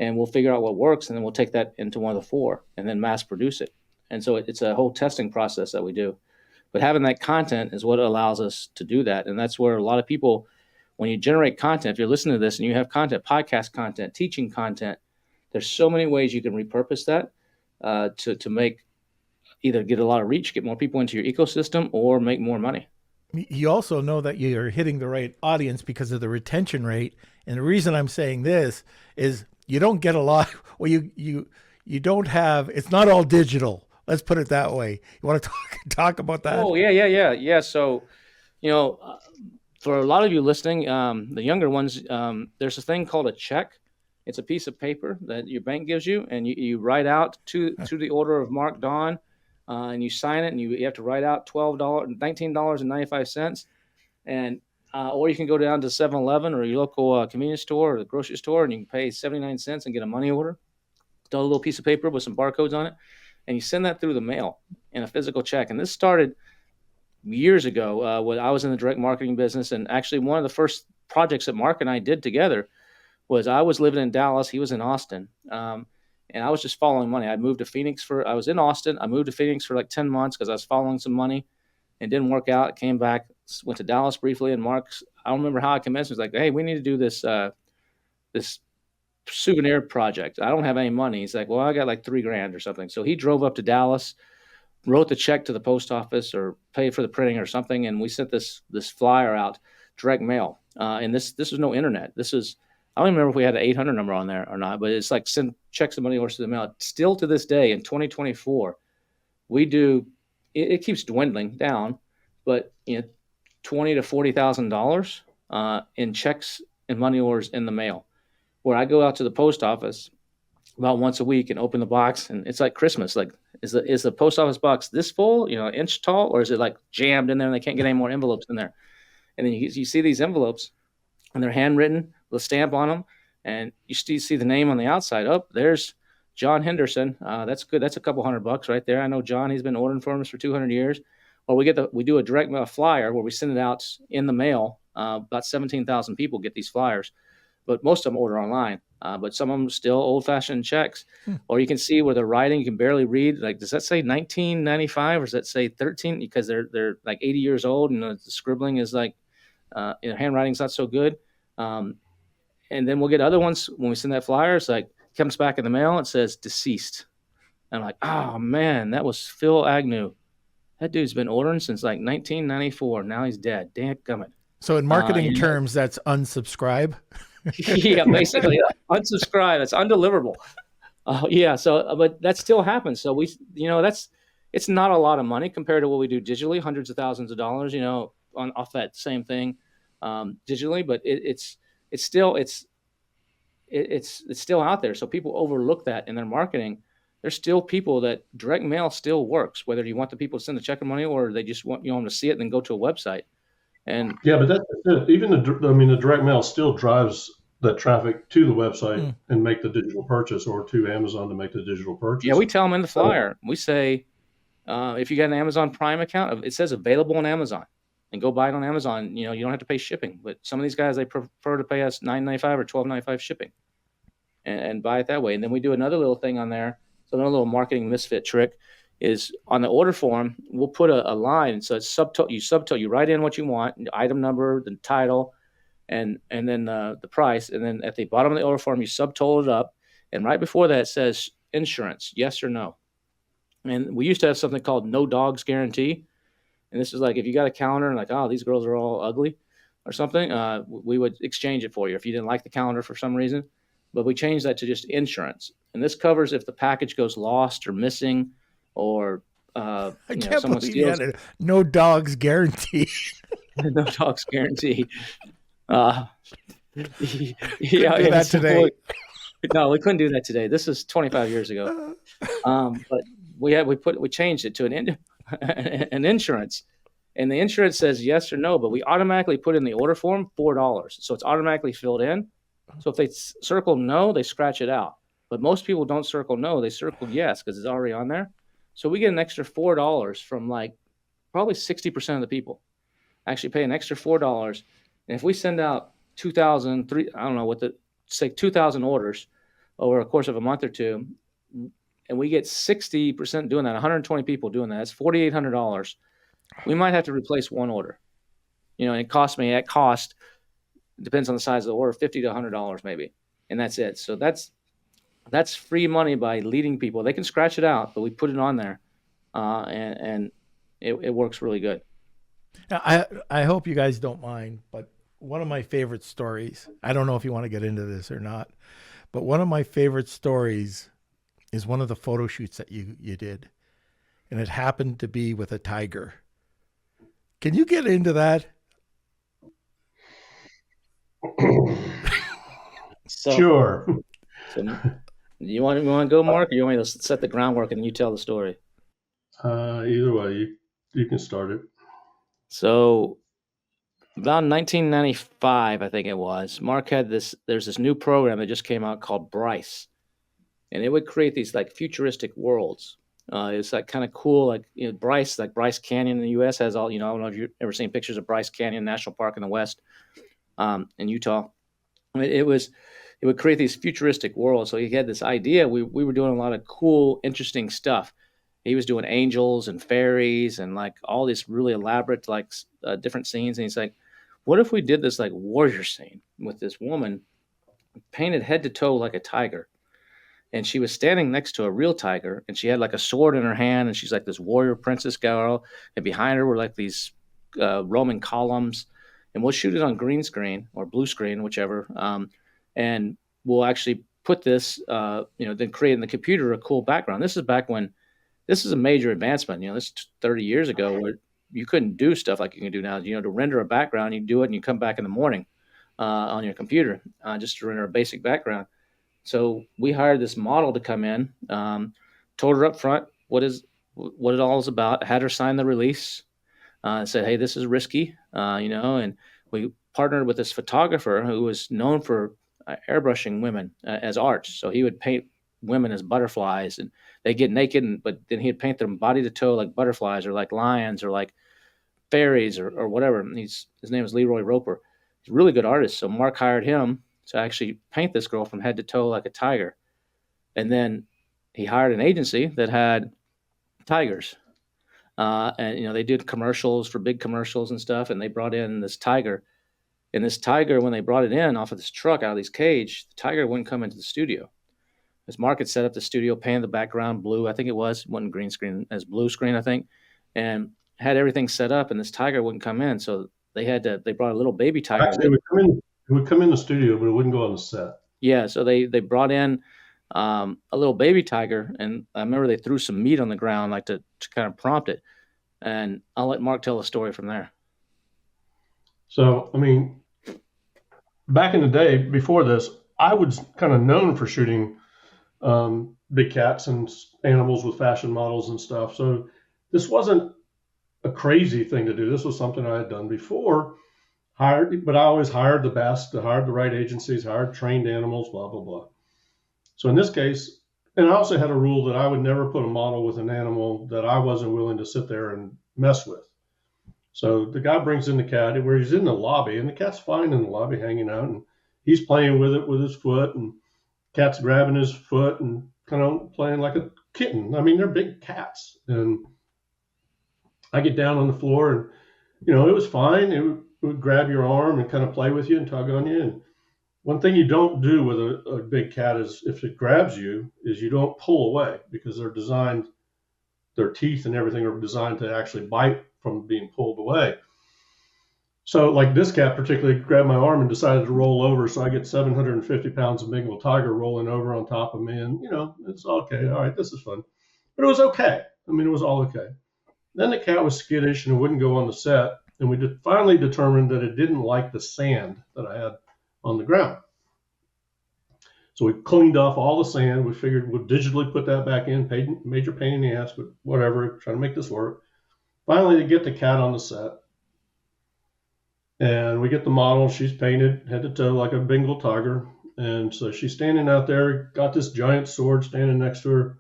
Speaker 3: and we'll figure out what works, and then we'll take that into one of the 4 and then mass produce it. And so it's a whole testing process that we do. But having that content is what allows us to do that. And that's where a lot of people, when you generate content, if you're listening to this and you have content, podcast content, teaching content, there's so many ways you can repurpose that to make, either get a lot of reach, get more people into your ecosystem, or make more money.
Speaker 4: You also know that you're hitting the right audience because of the retention rate. And the reason I'm saying this is you don't get a lot. Well, you don't have, it's not all digital. Let's put it that way. You want to talk about that?
Speaker 3: Oh, yeah. So, for a lot of you listening, the younger ones, there's a thing called a check. It's a piece of paper that your bank gives you, and you write out to the order of Mark Daughn, and you sign it, and you have to write out $19.95, and or you can go down to 7-Eleven or your local convenience store or the grocery store, and you can pay 79 cents and get a money order. Still a little piece of paper with some barcodes on it, and you send that through the mail in a physical check. And this started years ago when I was in the direct marketing business, and actually one of the first projects that Mark and I did together was I was living in Dallas, he was in Austin, and I was just following money. I was in Austin, I moved to Phoenix for like 10 months because I was following some money. It didn't work out. Came back, went to Dallas briefly, and Mark's, I don't remember how I convinced him. He was like, hey, we need to do this this souvenir project. I don't have any money. He's like, well, I got like $3,000 or something. So he drove up to Dallas, wrote the check to the post office or paid for the printing or something, and we sent this flyer out, direct mail. And this was no internet. This is, I don't even remember if we had an 800 number on there or not, but it's like send checks and money orders to the mail. Still to this day in 2024, we do. It keeps dwindling down, but $20,000 to $40,000 in checks and money orders in the mail. Where I go out to the post office about once a week and open the box, and it's like Christmas. Like, is the post office box this full, an inch tall, or is it like jammed in there and they can't get any more envelopes in there? And then you see these envelopes, and they're handwritten with a stamp on them, and you still see the name on the outside. Oh, there's John Henderson. That's good. That's a couple $100 right there. I know John. He's been ordering for us for 200 years. Or we do a direct mail flyer where we send it out in the mail. About 17,000 people get these flyers, but most of them order online. But some of them still old-fashioned checks. Or you can see where they're writing. You can barely read. Like, does that say 1995 or does that say 13? Because they're like 80 years old, and the scribbling is like, handwriting's not so good. And then we'll get other ones when we send that flyer. It's like, comes back in the mail, it says deceased. And I'm like, oh man, that was Phil Agnew. That dude's been ordering since like 1994. Now he's dead. Damn gummit.
Speaker 4: So in marketing terms, that's unsubscribe.
Speaker 3: Yeah, basically unsubscribe. It's undeliverable. So, but that still happens. So it's not a lot of money compared to what we do digitally, hundreds of thousands of dollars, off that same thing digitally, but it's still out there. So people overlook that in their marketing. There's still people that direct mail still works, whether you want the people to send the check or money or they just want them to see it and then go to a website. And
Speaker 1: yeah, but that's it. Even the direct mail still drives that traffic to the website and make the digital purchase, or to Amazon to make the digital purchase.
Speaker 3: Yeah, we tell them in the flyer. We say, if you got an Amazon Prime account, it says available on Amazon, and go buy it on Amazon. You don't have to pay shipping. But some of these guys, they prefer to pay us $9.95 or $12.95 shipping, and buy it that way. And then we do another little thing on there. So another little marketing misfit trick is on the order form, we'll put a line. So it's subtotal. You write in what you want, the item number, the title, and then the price. And then at the bottom of the order form, you subtotal it up. And right before that, it says insurance, yes or no. And we used to have something called no dogs guarantee. And this is like, if you got a calendar and like, oh, these girls are all ugly or something, we would exchange it for you if you didn't like the calendar for some reason. But we changed that to just insurance. And this covers if the package goes lost or missing, or someone steals it.
Speaker 4: No dogs guarantee.
Speaker 3: No dogs guarantee.
Speaker 4: Yeah, do that today.
Speaker 3: No, we couldn't do that today. This is 25 years ago. But we changed it to an insurance, and the insurance says yes or no, but we automatically put in the order form $4, so it's automatically filled in. So if they circle no, they scratch it out. But most people don't circle no; they circle yes because it's already on there. So we get an extra $4 from like probably 60% of the people actually pay an extra $4. And if we send out 2,000, I don't know say 2,000 orders over a course of a month or two, and we get 60% doing that, 120 people doing that, that's $4,800. We might have to replace one order. It costs me at cost, depends on the size of the order, $50 to $100 maybe, and that's it. So that's free money by leading people. They can scratch it out, but we put it on there, and it works really good.
Speaker 4: I hope you guys don't mind, but one of my favorite stories, I don't know if you want to get into this or not, but one of my favorite stories is one of the photo shoots that you did, and it happened to be with a tiger. Can you get into that?
Speaker 1: Sure.
Speaker 3: So you want to go, Mark, or you want me to set the groundwork and you tell the story?
Speaker 1: Either way, you can start it.
Speaker 3: So about 1995, I think it was, Mark had there's this new program that just came out called Bryce, and it would create these like futuristic worlds. It's like kind of cool, like Bryce, like Bryce Canyon in the U.S. has all, I don't know if you've ever seen pictures of Bryce Canyon National Park in the West, in Utah. I mean, it would create these futuristic worlds. So he had this idea. We were doing a lot of cool, interesting stuff. He was doing angels and fairies and like all these really elaborate like different scenes. And he's like, what if we did this like warrior scene with this woman painted head to toe like a tiger? And she was standing next to a real tiger, and she had like a sword in her hand, and she's like this warrior princess girl, and behind her were like these Roman columns, and we'll shoot it on green screen or blue screen, whichever, and we'll actually put this, then create in the computer a cool background. This is back when this is a major advancement. This is 30 years ago where you couldn't do stuff like you can do now. To render a background, you do it, and you come back in the morning on your computer just to render a basic background. So we hired this model to come in, told her up front what it all is about, had her sign the release, said, hey, this is risky, and we partnered with this photographer who was known for airbrushing women as arts. So he would paint women as butterflies, and they get naked, but then he'd paint them body to toe like butterflies or like lions or like fairies or whatever. And his name is Leroy Roper. He's a really good artist. So Mark hired him to actually paint this girl from head to toe like a tiger. And then he hired an agency that had tigers. And they did commercials for big commercials and stuff. And they brought in this tiger. And this tiger, when they brought it in off of this truck out of this cage, the tiger wouldn't come into the studio. As Mark had set up the studio, painted the background blue, I think it wasn't green screen, as blue screen, I think, and had everything set up. And this tiger wouldn't come in. So they brought a little baby tiger.
Speaker 1: Actually, it would come in the studio, but it wouldn't go on the set.
Speaker 3: Yeah, so they brought in a little baby tiger, and I remember they threw some meat on the ground, like to kind of prompt it. And I'll let Mark tell the story from there.
Speaker 1: So, back in the day before this, I was kind of known for shooting big cats and animals with fashion models and stuff. So this wasn't a crazy thing to do. This was something I had done before. But I always hired the best, hired the right agencies, hired trained animals, blah, blah, blah. So in this case, and I also had a rule that I would never put a model with an animal that I wasn't willing to sit there and mess with. So the guy brings in the cat where he's in the lobby, and the cat's fine in the lobby hanging out, and he's playing with it with his foot, and cat's grabbing his foot and kind of playing like a kitten. They're big cats. And I get down on the floor, and, it was fine. It would grab your arm and kind of play with you and tug on you. And one thing you don't do with a big cat is if it grabs you is you don't pull away, because their teeth and everything are designed to actually bite from being pulled away. So like this cat particularly grabbed my arm and decided to roll over. So I get 750 pounds of Bengal tiger rolling over on top of me, and it's okay. All right, this is fun. But it was okay. It was all okay. Then the cat was skittish and it wouldn't go on the set. And we finally determined that it didn't like the sand that I had on the ground. So we cleaned off all the sand. We figured we'd digitally put that back in, major pain in the ass, but whatever, trying to make this work. Finally, they get the cat on the set. And we get the model. She's painted head to toe like a Bengal tiger. And so she's standing out there, got this giant sword standing next to her,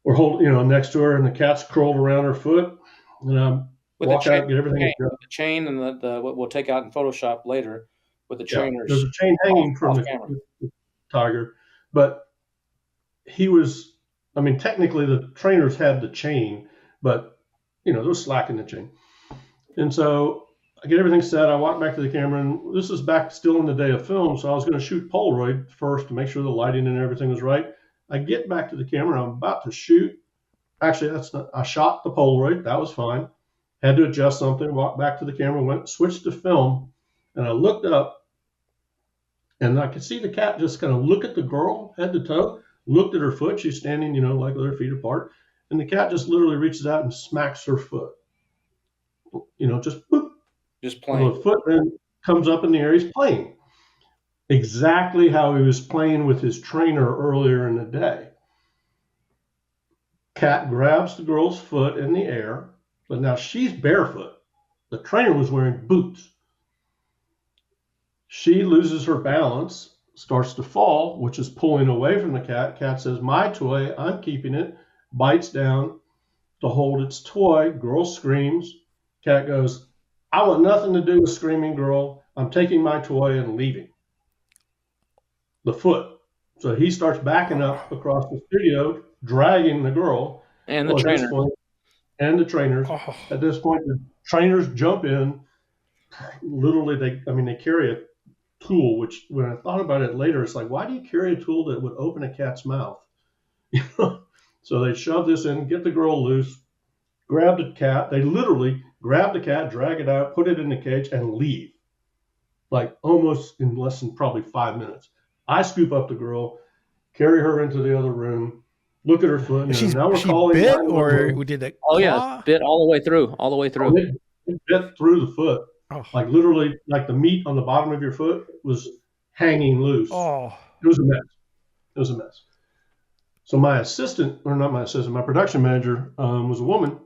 Speaker 1: or next to her, and the cat's curled around her foot. And walk out, get everything.
Speaker 3: The chain and the what we'll take out in Photoshop later with the trainers.
Speaker 1: There's a chain hanging from the tiger, but he was. Technically the trainers had the chain, but there was slack in the chain. And so I get everything set. I walk back to the camera, and this is back still in the day of film, so I was going to shoot Polaroid first to make sure the lighting and everything was right. I get back to the camera. I'm about to shoot. Actually, I shot the Polaroid. That was fine. Had to adjust something, walked back to the camera, switched to film, and I looked up, and I could see the cat just kind of look at the girl head to toe, looked at her foot. She's standing, like with her feet apart, and the cat just literally reaches out and smacks her foot. Just boop.
Speaker 3: Just playing.
Speaker 1: And the foot then comes up in the air. He's playing. Exactly how he was playing with his trainer earlier in the day. cat grabs the girl's foot in the air, but now she's barefoot. The trainer was wearing boots. She loses her balance, starts to fall, which is pulling away from the cat. Cat says, my toy, I'm keeping it, bites down to hold its toy. Girl screams. Cat goes, I want nothing to do with screaming girl. I'm taking my toy and leaving. The foot. So he starts backing up across the studio, dragging the girl.
Speaker 3: And the trainer.
Speaker 1: And the trainers.
Speaker 4: Oh.
Speaker 1: At this point, the trainers jump in. Literally, they carry a tool, which when I thought about it later, it's like, why do you carry a tool that would open a cat's mouth? So they shove this in, get the girl loose, grab the cat. They literally grab the cat, drag it out, put it in the cage, and leave. Like almost in less than probably 5 minutes. I scoop up the girl, carry her into the other room, look at her foot. Now we're calling.
Speaker 4: Bit or we did it?
Speaker 3: Oh yeah, bit all the way through.
Speaker 1: It bit through the foot.
Speaker 4: Oh.
Speaker 1: Like literally, like the meat on the bottom of your foot was hanging loose.
Speaker 4: Oh,
Speaker 1: it was a mess. So my production manager was a woman.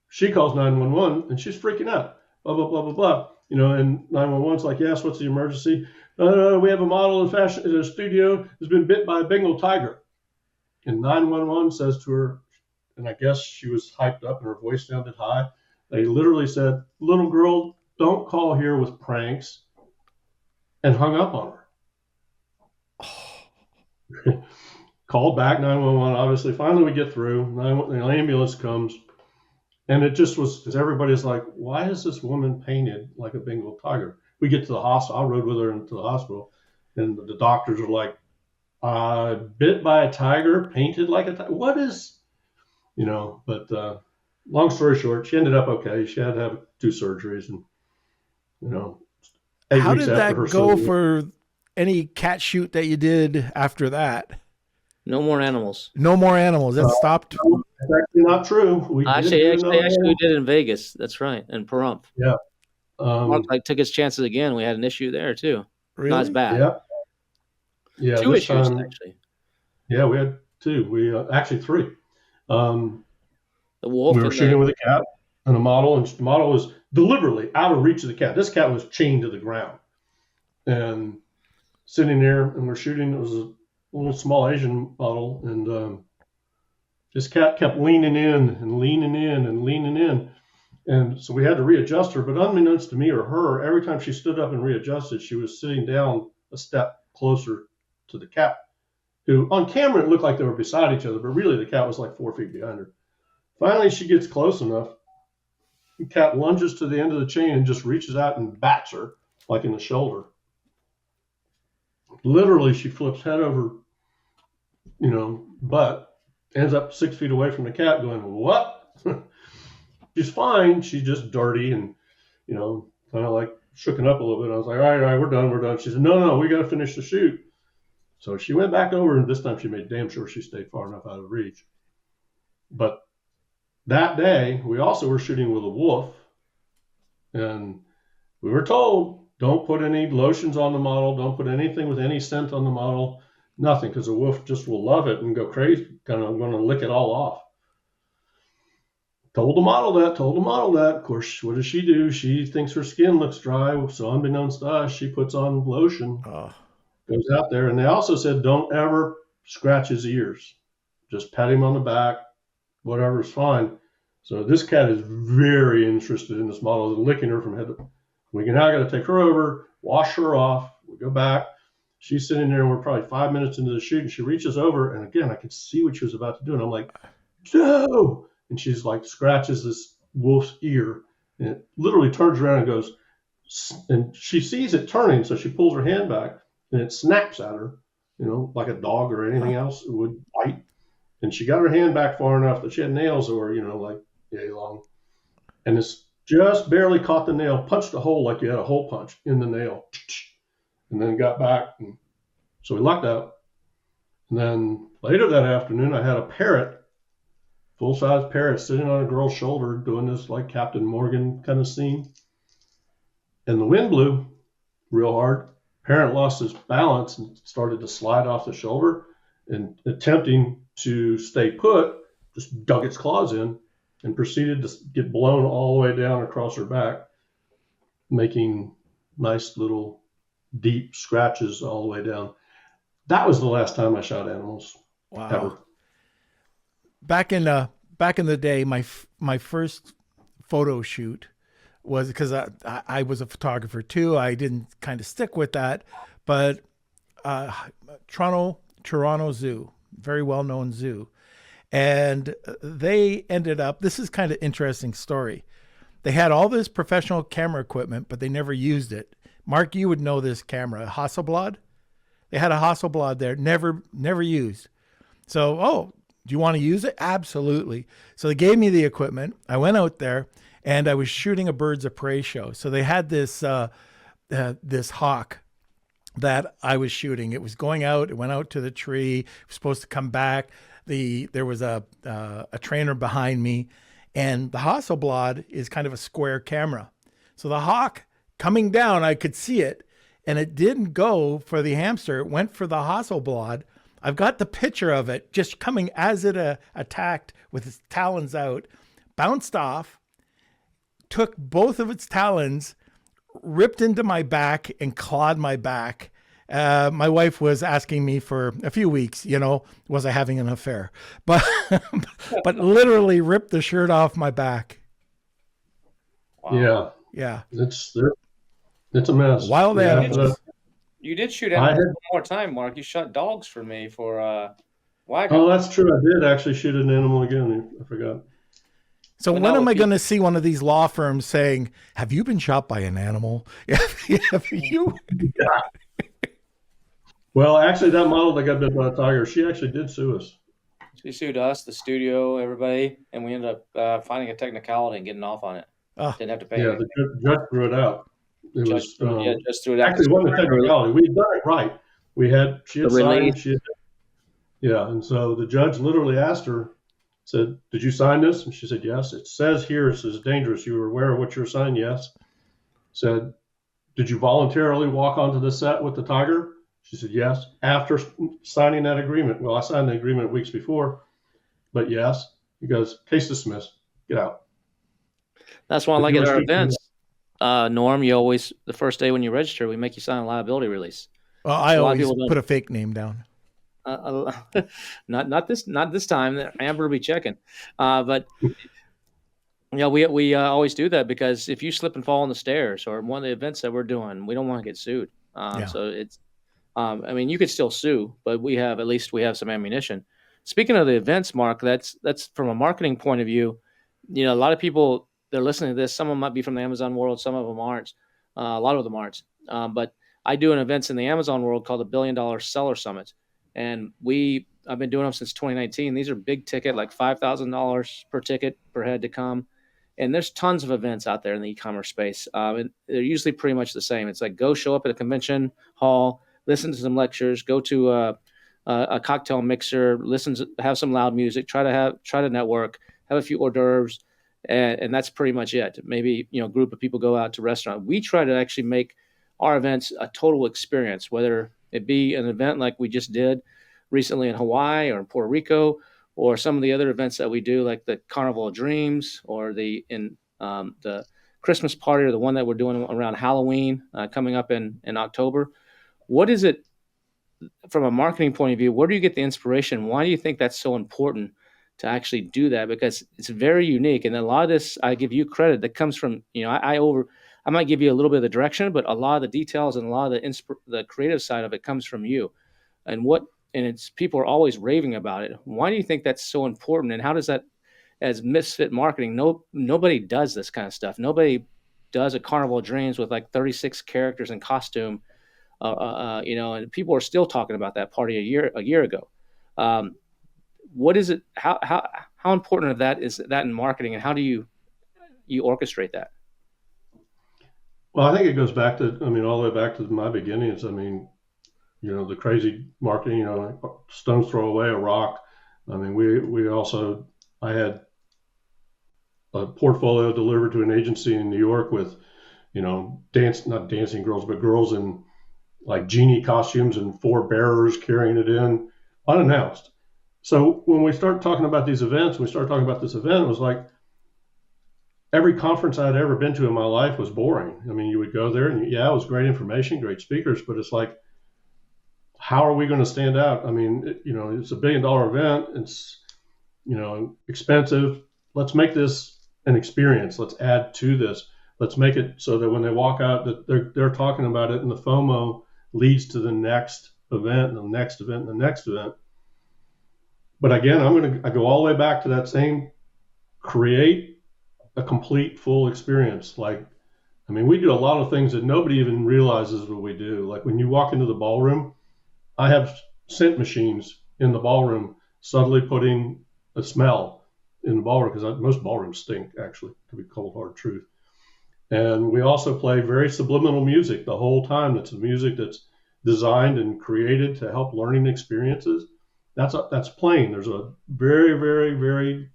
Speaker 1: She calls 911 and she's freaking out. Blah blah blah blah blah. And 911's like, yes, what's the emergency? We have a model in the studio has been bit by a Bengal tiger. And 911 says to her, and I guess she was hyped up and her voice sounded high. They literally said, little girl, don't call here with pranks, and hung up on her. Called back 911, obviously. Finally, we get through. The ambulance comes. And it just was, because everybody's like, why is this woman painted like a Bengal tiger? We get to the hospital. I rode with her into the hospital. And the doctors are like, bit by a tiger, painted like a tiger. What is, but long story short, she ended up okay. She had to have 2 surgeries. And, 8
Speaker 4: how
Speaker 1: weeks
Speaker 4: did
Speaker 1: after
Speaker 4: that
Speaker 1: her
Speaker 4: go
Speaker 1: surgery.
Speaker 4: for any cat shoot that you did after that?
Speaker 3: No more animals.
Speaker 4: No more animals. That stopped.
Speaker 1: That's actually not true. We
Speaker 3: Actually, we did in Vegas. That's right, in Pahrump.
Speaker 1: Yeah.
Speaker 3: Mark took his chances again. We had an issue there too.
Speaker 4: Really?
Speaker 3: Not as bad.
Speaker 1: Yeah. Yeah.
Speaker 3: 2 issues actually.
Speaker 1: Yeah, we had 2. We actually 3.
Speaker 3: The wolf.
Speaker 1: We were shooting with a cat and a model, and the model was deliberately out of reach of the cat. This cat was chained to the ground and sitting there, and we're shooting. It was a little small Asian model, and this cat kept leaning in and leaning in and leaning in. And so we had to readjust her, but unbeknownst to me or her, every time she stood up and readjusted, she was sitting down a step closer to the cat, who on camera it looked like they were beside each other, but really the cat was like 4 feet behind her. Finally, she gets close enough. The cat lunges to the end of the chain and just reaches out and bats her like in the shoulder. Literally, she flips head over, butt, ends up 6 feet away from the cat going, what? She's fine. She's just dirty and, kind of like shooken up a little bit. I was like, all right, we're done. She said, no, we got to finish the shoot. So she went back over, and this time she made damn sure she stayed far enough out of reach. But that day, we also were shooting with a wolf, and we were told, don't put any lotions on the model, don't put anything with any scent on the model, nothing, because the wolf just will love it and go crazy, kind of going to lick it all off. Told the model that. Of course, what does she do? She thinks her skin looks dry, so unbeknownst to us, she puts on lotion, goes out there, and they also said, don't ever scratch his ears. Just pat him on the back, whatever's fine. So this cat is very interested in this model, and licking her from head to. We now got to take her over, wash her off. We go back. She's sitting there, and we're probably 5 minutes into the shoot, and she reaches over, and again, I could see what she was about to do, and I'm like, no! And she's like, scratches this wolf's ear, and it literally turns around and goes, and she sees it turning, so she pulls her hand back, and it snaps at her, like a dog or anything else would bite. And she got her hand back far enough that she had nails that were, like yay long. And it's just barely caught the nail, punched a hole like you had a hole punch in the nail, and then got back. And so we lucked out. And then later that afternoon, I had a parrot, full-size parrot, sitting on a girl's shoulder doing this like Captain Morgan kind of scene. And the wind blew real hard. Parrot lost his balance and started to slide off the shoulder. and attempting to stay put, just dug its claws in and proceeded to get blown all the way down across her back, making nice little deep scratches all the way down. That was the last time I shot animals.
Speaker 4: Wow.
Speaker 1: Ever.
Speaker 4: Back in the day, my first photo shoot was because I was a photographer too. I didn't kind of stick with that, but Toronto Zoo, very well-known zoo. And they ended up, this is kind of interesting story. They had all this professional camera equipment, but they never used it. Mark, you would know this camera, Hasselblad. They had a Hasselblad there, never used. So, do you want to use it? Absolutely. So they gave me the equipment. I went out there and I was shooting a birds of prey show. So they had this hawk that I was shooting. It was going out. It went out to the tree. It was supposed to come back. There was a trainer behind me, and the Hasselblad is kind of a square camera. So the hawk coming down, I could see it, and it didn't go for the hamster. It went for the Hasselblad. I've got the picture of it just coming as it attacked with its talons out, bounced off, took both of its talons, ripped into my back and clawed my back. My wife was asking me for a few weeks, was I having an affair? But literally ripped the shirt off my back.
Speaker 1: Wow.
Speaker 4: Yeah.
Speaker 1: It's a mess.
Speaker 4: Wild animals.
Speaker 3: You did shoot animals one more time, Mark. You shot dogs for me for Wagner.
Speaker 1: Oh, that's true. I did actually shoot an animal again. I forgot.
Speaker 4: So when am I going to see one of these law firms saying, "Have you been shot by an animal?" Have you?
Speaker 1: Well, actually, that model that got bit by a tiger, she actually did sue us.
Speaker 3: She sued us, the studio, everybody, and we ended up finding a technicality and getting off on it. Didn't have to pay.
Speaker 1: Yeah, the judge threw it out.
Speaker 3: Just threw it out.
Speaker 1: Actually, it wasn't a technicality. We had done it right. She had signed. And so the judge literally asked her, said, "Did you sign this?" And she said, "Yes." It says here it says dangerous. You were aware of what you're signing? Yes. Said, "Did you voluntarily walk onto the set with the tiger?" She said, "Yes." After signing that agreement. Well, I signed the agreement weeks before, but yes. He goes, "Case dismissed. Get out."
Speaker 3: That's why I like at our events. Norm, you always, the first day when you register, we make you sign a liability release.
Speaker 4: Well, I always put a fake name down.
Speaker 3: Not this time. Amber will be checking. But we always do that because if you slip and fall on the stairs or one of the events that we're doing, we don't want to get sued. So it's, you could still sue, but we have some ammunition. Speaking of the events, Mark, that's from a marketing point of view. A lot of people, they're listening to this. Some of them might be from the Amazon world. Some of them aren't. A lot of them aren't. But I do an events in the Amazon world called the $1 Billion Seller Summit. And I've been doing them since 2019. These are big ticket, like $5,000 per ticket per head to come. And there's tons of events out there in the e-commerce space. And they're usually pretty much the same. It's like go show up at a convention hall, listen to some lectures, go to a cocktail mixer, have some loud music, try to network, have a few hors d'oeuvres. And that's pretty much it. Maybe, a group of people go out to a restaurant. We try to actually make our events a total experience, whether it be an event like we just did recently in Hawaii or in Puerto Rico, or some of the other events that we do, like the Carnival of Dreams or the Christmas party, or the one that we're doing around Halloween coming up in October. What is it from a marketing point of view? Where do you get the inspiration? Why do you think that's so important to actually do that? Because it's very unique. And a lot of this, I give you credit, that comes from, I might give you a little bit of the direction, but a lot of the details and a lot of the creative side of it comes from you. And it's people are always raving about it. Why do you think that's so important? And how does that, as misfit marketing, nobody does this kind of stuff. Nobody does a Carnival of Dreams with like 36 characters in costume, and people are still talking about that party a year ago. What is it? How important of that is that in marketing, and how do you orchestrate that?
Speaker 1: Well, I think it goes back to, all the way back to my beginnings. The crazy marketing, stone's throw away a rock. I had a portfolio delivered to an agency in New York with, not dancing girls, but girls in like genie costumes and 4 bearers carrying it in. unannounced. So when we start talking about these events, we started talking about this event, it was like every conference I'd ever been to in my life was boring. I mean, you would go there and yeah, it was great information, great speakers, but it's like, how are we going to stand out? I mean, it's $1 billion event. It's, expensive. Let's make this an experience. Let's add to this. Let's make it so that when they walk out, that they're talking about it, and the FOMO leads to the next event, and the next event, and the next event. But again, I go all the way back to that same create a complete full experience. Like, I mean, we do a lot of things that nobody even realizes what we do. Like when you walk into the ballroom, I have scent machines in the ballroom, subtly putting a smell in the ballroom, because most ballrooms stink, actually, to be cold hard truth. And we also play very subliminal music the whole time. It's the music that's designed and created to help learning experiences. That's playing. There's a very, very, very,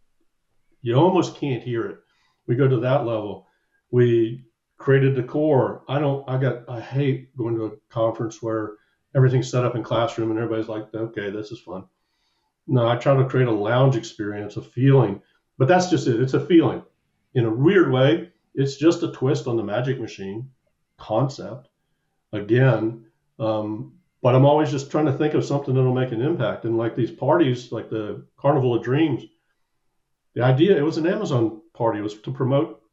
Speaker 1: you almost can't hear it. We go to that level. We created decor. I hate going to a conference where everything's set up in classroom and everybody's like, okay, this is fun. No, I try to create a lounge experience, a feeling, but that's just it. It's a feeling. In a weird way, it's just a twist on the magic machine concept. Again, but I'm always just trying to think of something that'll make an impact. And like these parties, like the Carnival of Dreams, the idea, it was an Amazon party. It was to promote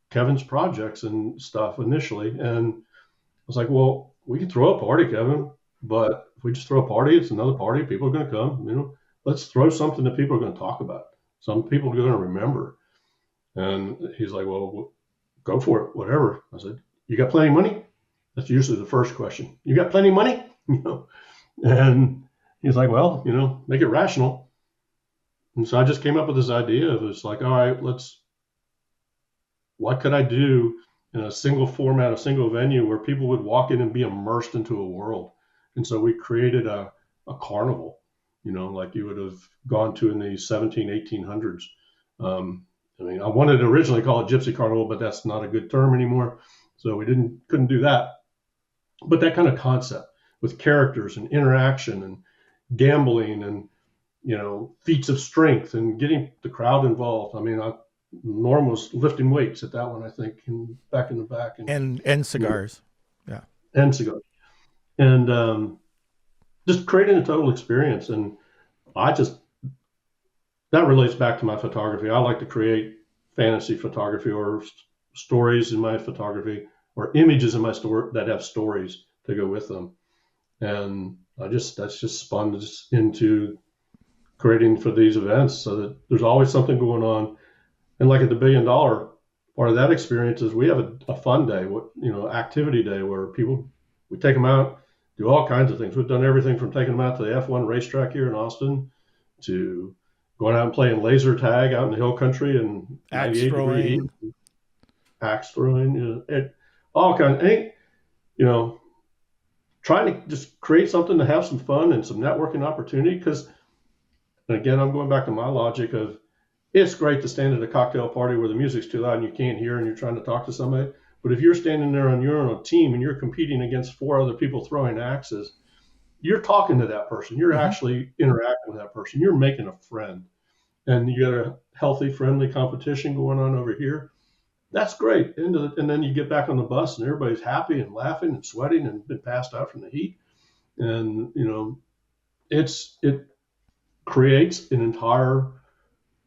Speaker 1: Kevin's projects and stuff initially. And I was like, well, we can throw a party, Kevin, but if we just throw a party, it's another party. People are going to come, let's throw something that people are going to talk about. Some people are going to remember. And he's like, well, go for it, whatever. I said, you got plenty of money? That's usually the first question. You got plenty of money? And he's like, well, make it rational. And so I just came up with this idea of, it's like, all right, what could I do in a single format, a single venue where people would walk in and be immersed into a world? And so we created a carnival, like you would have gone to in the 1800s. I wanted to originally call it Gypsy Carnival, but that's not a good term anymore. So we couldn't do that. But that kind of concept with characters and interaction and gambling and, feats of strength and getting the crowd involved. I mean, Norm was lifting weights at that one, I think, back in the back.
Speaker 4: And cigars. Yeah.
Speaker 1: And cigars. And just creating a total experience. And that relates back to my photography. I like to create fantasy photography or stories in my photography or images in my story that have stories to go with them. And that's just spun into creating for these events so that there's always something going on. And like at the $1 billion, part of that experience is we have a fun day, activity day where we take them out, do all kinds of things. We've done everything from taking them out to the F1 racetrack here in Austin to going out and playing laser tag out in the hill country and
Speaker 4: axe throwing,
Speaker 1: all kinds. Trying to just create something to have some fun and some networking opportunity. Because, again, I'm going back to my logic of it's great to stand at a cocktail party where the music's too loud and you can't hear and you're trying to talk to somebody. But if you're standing there and you're on a team and you're competing against 4 other people throwing axes, you're talking to that person. You're actually interacting with that person. You're making a friend. And you got a healthy, friendly competition going on over here. That's great. And then you get back on the bus and everybody's happy and laughing and sweating and been passed out from the heat. And, it creates an entire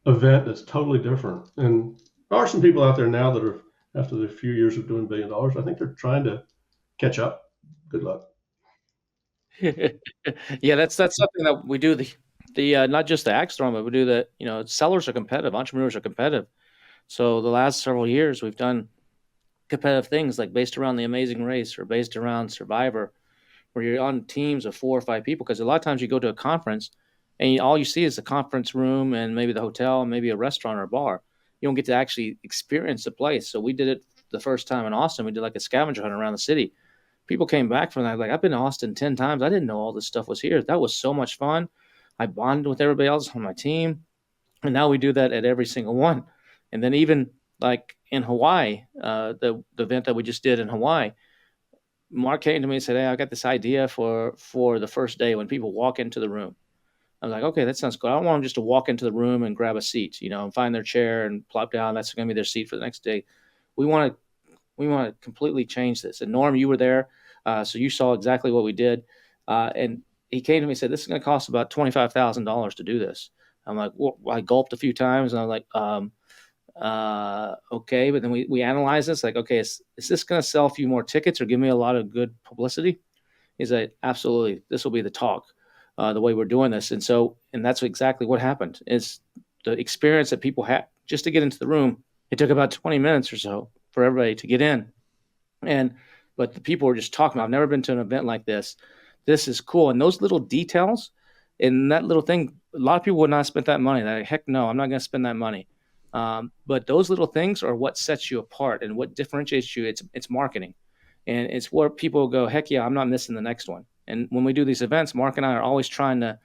Speaker 1: event that's totally different. And there are some people out there now that are, after the few years of doing $1 billion, I think they're trying to catch up. Good luck.
Speaker 3: Yeah, that's something that we do. The not just the axe throwing, but we do the sellers are competitive, entrepreneurs are competitive. So the last several years we've done competitive things like based around The Amazing Race or based around Survivor, where you're on teams of 4 or 5 people. Because a lot of times you go to a conference and all you see is the conference room and maybe the hotel and maybe a restaurant or a bar. You don't get to actually experience the place. So we did it the first time in Austin. We did like a scavenger hunt around the city. People came back from that like, I've been to Austin 10 times. I didn't know all this stuff was here. That was so much fun. I bonded with everybody else on my team. And now we do that at every single one. And then even like in Hawaii, the event that we just did in Hawaii, Mark came to me and said, hey, I got this idea for the first day when people walk into the room. I was like, okay, that sounds good. I don't want them just to walk into the room and grab a seat, and find their chair and plop down. That's going to be their seat for the next day. We want to completely change this. And Norm, you were there, so you saw exactly what we did. And he came to me and said, this is going to cost about $25,000 to do this. I'm like, well, I gulped a few times, and I'm like, okay. But then we analyzed this, like, okay, is this going to sell a few more tickets or give me a lot of good publicity? He's like, absolutely. This will be the talk, the way we're doing this. And that's exactly what happened. Is the experience that people had just to get into the room. It took about 20 minutes or so for everybody to get in. But the people were just talking. I've never been to an event like this. This is cool. And those little details and that little thing, a lot of people would not have spent that money. They're like, heck no, I'm not going to spend that money. But those little things are what sets you apart and what differentiates you. It's marketing. And it's where people go, heck yeah, I'm not missing the next one. And when we do these events, Mark and I are always trying to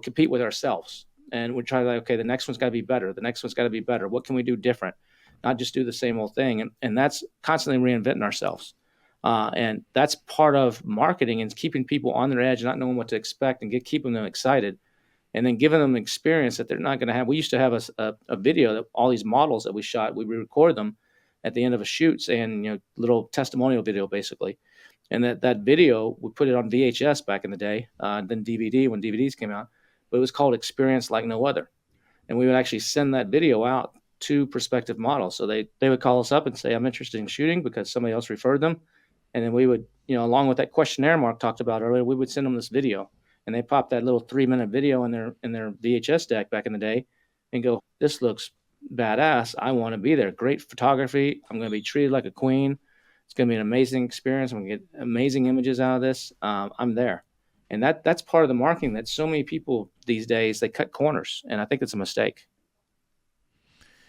Speaker 3: compete with ourselves. And we're trying to okay, the next one's got to be better. The next one's got to be better. What can we do different? Not just do the same old thing. And that's constantly reinventing ourselves. And that's part of marketing, and keeping people on their edge, not knowing what to expect, and keeping them excited. And then giving them an experience that they're not going to have. We used to have a video that all these models that we shot, we record them at the end of a shoot, saying, little testimonial video basically. And that video, we put it on VHS back in the day, then DVD when DVDs came out, but it was called Experience Like No Other. And we would actually send that video out to prospective models. So they would call us up and say, I'm interested in shooting because somebody else referred them. And then we would, along with that questionnaire Mark talked about earlier, we would send them this video. And they pop that little 3-minute video in their VHS deck back in the day and go, this looks badass. I want to be there. Great photography. I'm going to be treated like a queen. It's going to be an amazing experience. I'm going to get amazing images out of this. I'm there. And that's part of the marketing that so many people these days, they cut corners. And I think it's a mistake.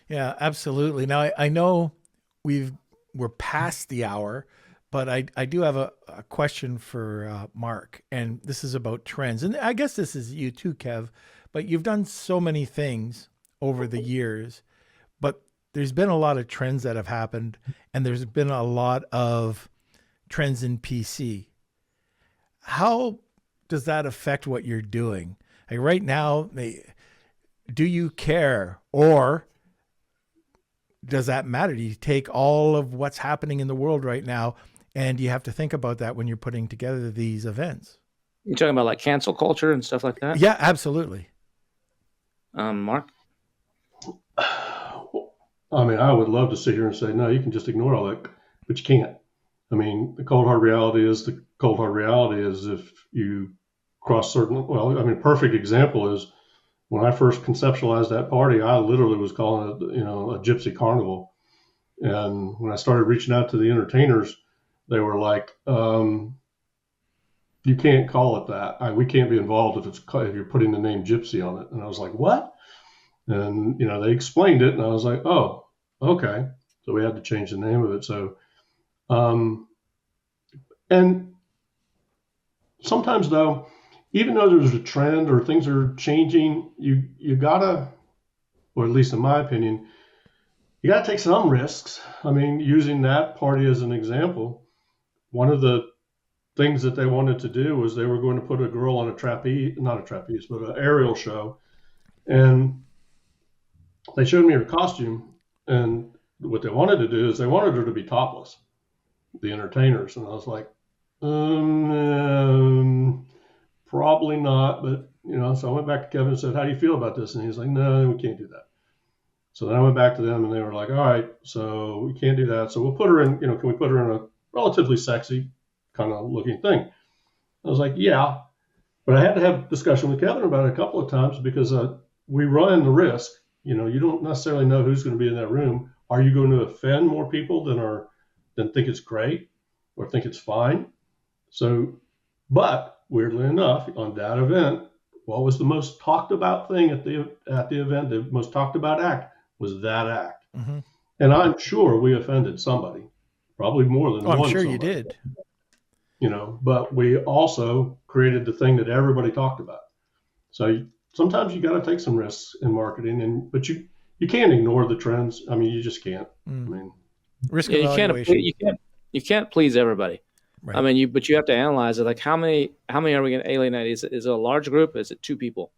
Speaker 4: Yeah, absolutely. Now, I know we're past the hour, but I do have a question for Mark, and this is about trends. And I guess this is you too, Kev, but you've done so many things over the years, but there's been a lot of trends that have happened, and there's been a lot of trends in PC. How does that affect what you're doing? Like right now, do you care, or does that matter? Do you take all of what's happening in the world right now, and you have to think about that when you're putting together these events?
Speaker 3: You're talking about like cancel culture and stuff like that?
Speaker 4: Yeah, absolutely.
Speaker 3: Mark?
Speaker 1: I mean, I would love to sit here and say, no, you can just ignore all that, but you can't. I mean, the cold hard reality is if you cross certain, perfect example is when I first conceptualized that party, I literally was calling it, a gypsy carnival. And when I started reaching out to the entertainers, they were like, you can't call it that. We can't be involved if you're putting the name gypsy on it. And I was like, what? And, they explained it, and I was like, oh, okay. So we had to change the name of it. So, and sometimes though, even though there's a trend or things are changing, you gotta, or at least in my opinion, you gotta take some risks. I mean, using that party as an example, one of the things that they wanted to do was they were going to put a girl on not a trapeze, but an aerial show. And they showed me her costume, and what they wanted to do is they wanted her to be topless, the entertainers. And I was like, probably not, but so I went back to Kevin and said, how do you feel about this? And he's like, no, we can't do that. So then I went back to them, and they were like, all right, so we can't do that. So we'll put her in, can we put her in a relatively sexy kind of looking thing? I was like, yeah, but I had to have a discussion with Kevin about it a couple of times because we run the risk. You don't necessarily know who's going to be in that room. Are you going to offend more people than think it's great or think it's fine? So, but weirdly enough, on that event, what was the most talked about thing at the event? The most talked about act was that act. Mm-hmm. And I'm sure we offended somebody, probably more than one.
Speaker 4: I'm sure
Speaker 1: somebody.
Speaker 4: You did.
Speaker 1: But we also created the thing that everybody talked about. So sometimes you got to take some risks in marketing, but you can't ignore the trends. I mean, you just can't. I mean,
Speaker 4: risk evaluation.
Speaker 3: You can't please everybody.
Speaker 4: Right.
Speaker 3: I mean, but you have to analyze it. Like, how many are we going to alienate? Is it a large group? Is it 2 people?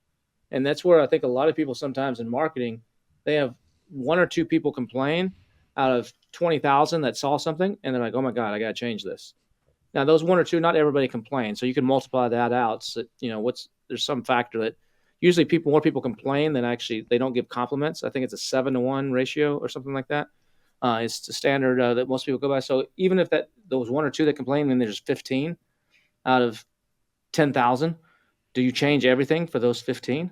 Speaker 3: And that's where I think a lot of people sometimes in marketing, they have one or two people complain out of 20,000 that saw something, and they're like, oh my God, I got to change this. Now, those one or two, not everybody complains. So you can multiply that out. So, there's some factor that usually more people complain than actually they don't give compliments. I think it's a 7-to-1 ratio or something like that. It's the standard that most people go by. So even if those one or two that complain, then there's 15 out of 10,000. Do you change everything for those 15?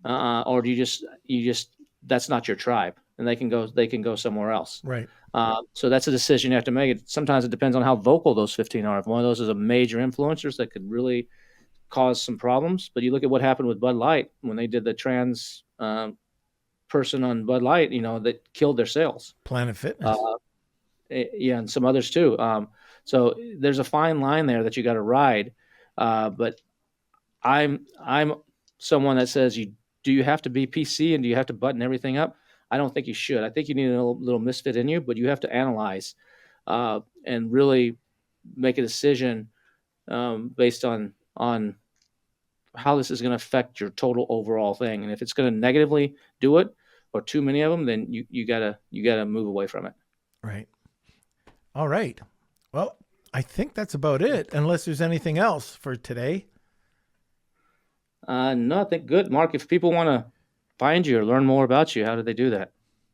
Speaker 3: Or do you just that's not your tribe, and they can go somewhere else.
Speaker 4: Right.
Speaker 3: So that's a decision you have to make. Sometimes it depends on how vocal those 15 are. If one of those is a major influencers that could really cause some problems. But you look at what happened with Bud Light when they did the trans person on Bud Light, that killed their sales.
Speaker 4: Planet Fitness.
Speaker 3: And some others too. So there's a fine line there that you got to ride. But I'm someone that says do you have to be PC and do you have to button everything up? I don't think you should. I think you need a little misfit in you, but you have to analyze and really make a decision based on how this is going to affect your total overall thing. And if it's going to negatively do it, or too many of them, then you gotta move away from it.
Speaker 4: Right. All right. Well, I think that's about it, unless there's anything else for today.
Speaker 3: No, I think good. Mark, if people want to find you or learn more about you, how do they do that?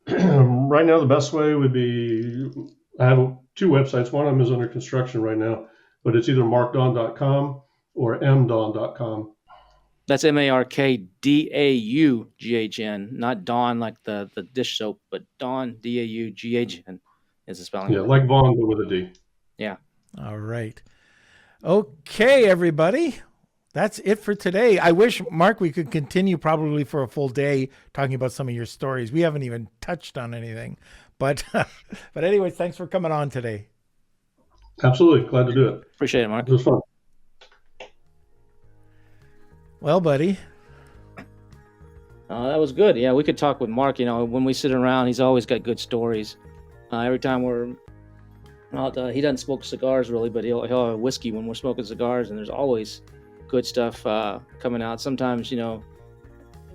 Speaker 1: Right now, the best way would be, I have 2 websites. One of them is under construction right now, but it's either markdaugn.com or mdaugn.com.
Speaker 3: That's MarkDaughn, not Dawn like the dish soap, but Dawn, Daughn is the spelling.
Speaker 1: Yeah, like Vaughn, but with a D.
Speaker 3: Yeah.
Speaker 4: All right. Okay, everybody. That's it for today. I wish, Mark, we could continue probably for a full day talking about some of your stories. We haven't even touched on anything. But anyways, thanks for coming on today.
Speaker 1: Absolutely. Glad to do it.
Speaker 3: Appreciate it, Mark.
Speaker 1: It was fun.
Speaker 4: Well, buddy.
Speaker 3: That was good. Yeah, we could talk with Mark. When we sit around, he's always got good stories. Every time we're out, he doesn't smoke cigars really, but he'll have whiskey when we're smoking cigars, and there's always good stuff coming out. Sometimes,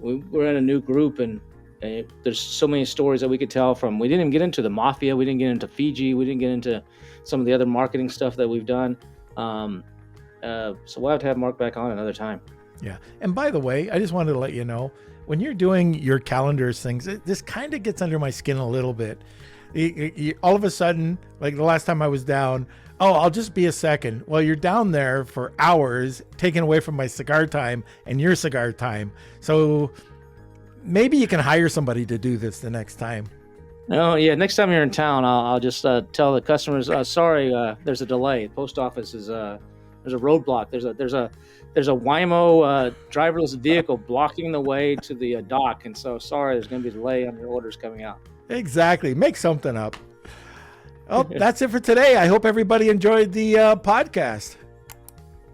Speaker 3: we're in a new group, and there's so many stories that we could tell from. We didn't even get into the mafia. We didn't get into Fiji. We didn't get into some of the other marketing stuff that we've done. So we'll have to have Mark back on another time.
Speaker 4: Yeah. And by the way, I just wanted to let you know, when you're doing your calendars things, this kind of gets under my skin a little bit. All of a sudden, like the last time I was down, I'll just be a second. Well, you're down there for hours, taken away from my cigar time and your cigar time. So maybe you can hire somebody to do this the next time.
Speaker 3: Oh yeah, next time you're in town, I'll just tell the customers, sorry, there's a delay. The post office is there's a roadblock. There's a Waymo driverless vehicle blocking the way to the dock, and so sorry, there's going to be a delay on your orders coming out.
Speaker 4: Exactly. Make something up. Oh, that's it for today. I hope everybody enjoyed the podcast.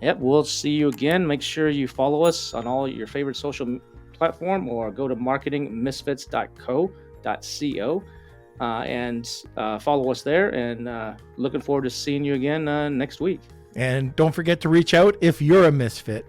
Speaker 3: Yep, we'll see you again. Make sure you follow us on all your favorite social platform, or go to marketingmisfits.co and follow us there. And looking forward to seeing you again next week.
Speaker 4: And don't forget to reach out if you're a misfit.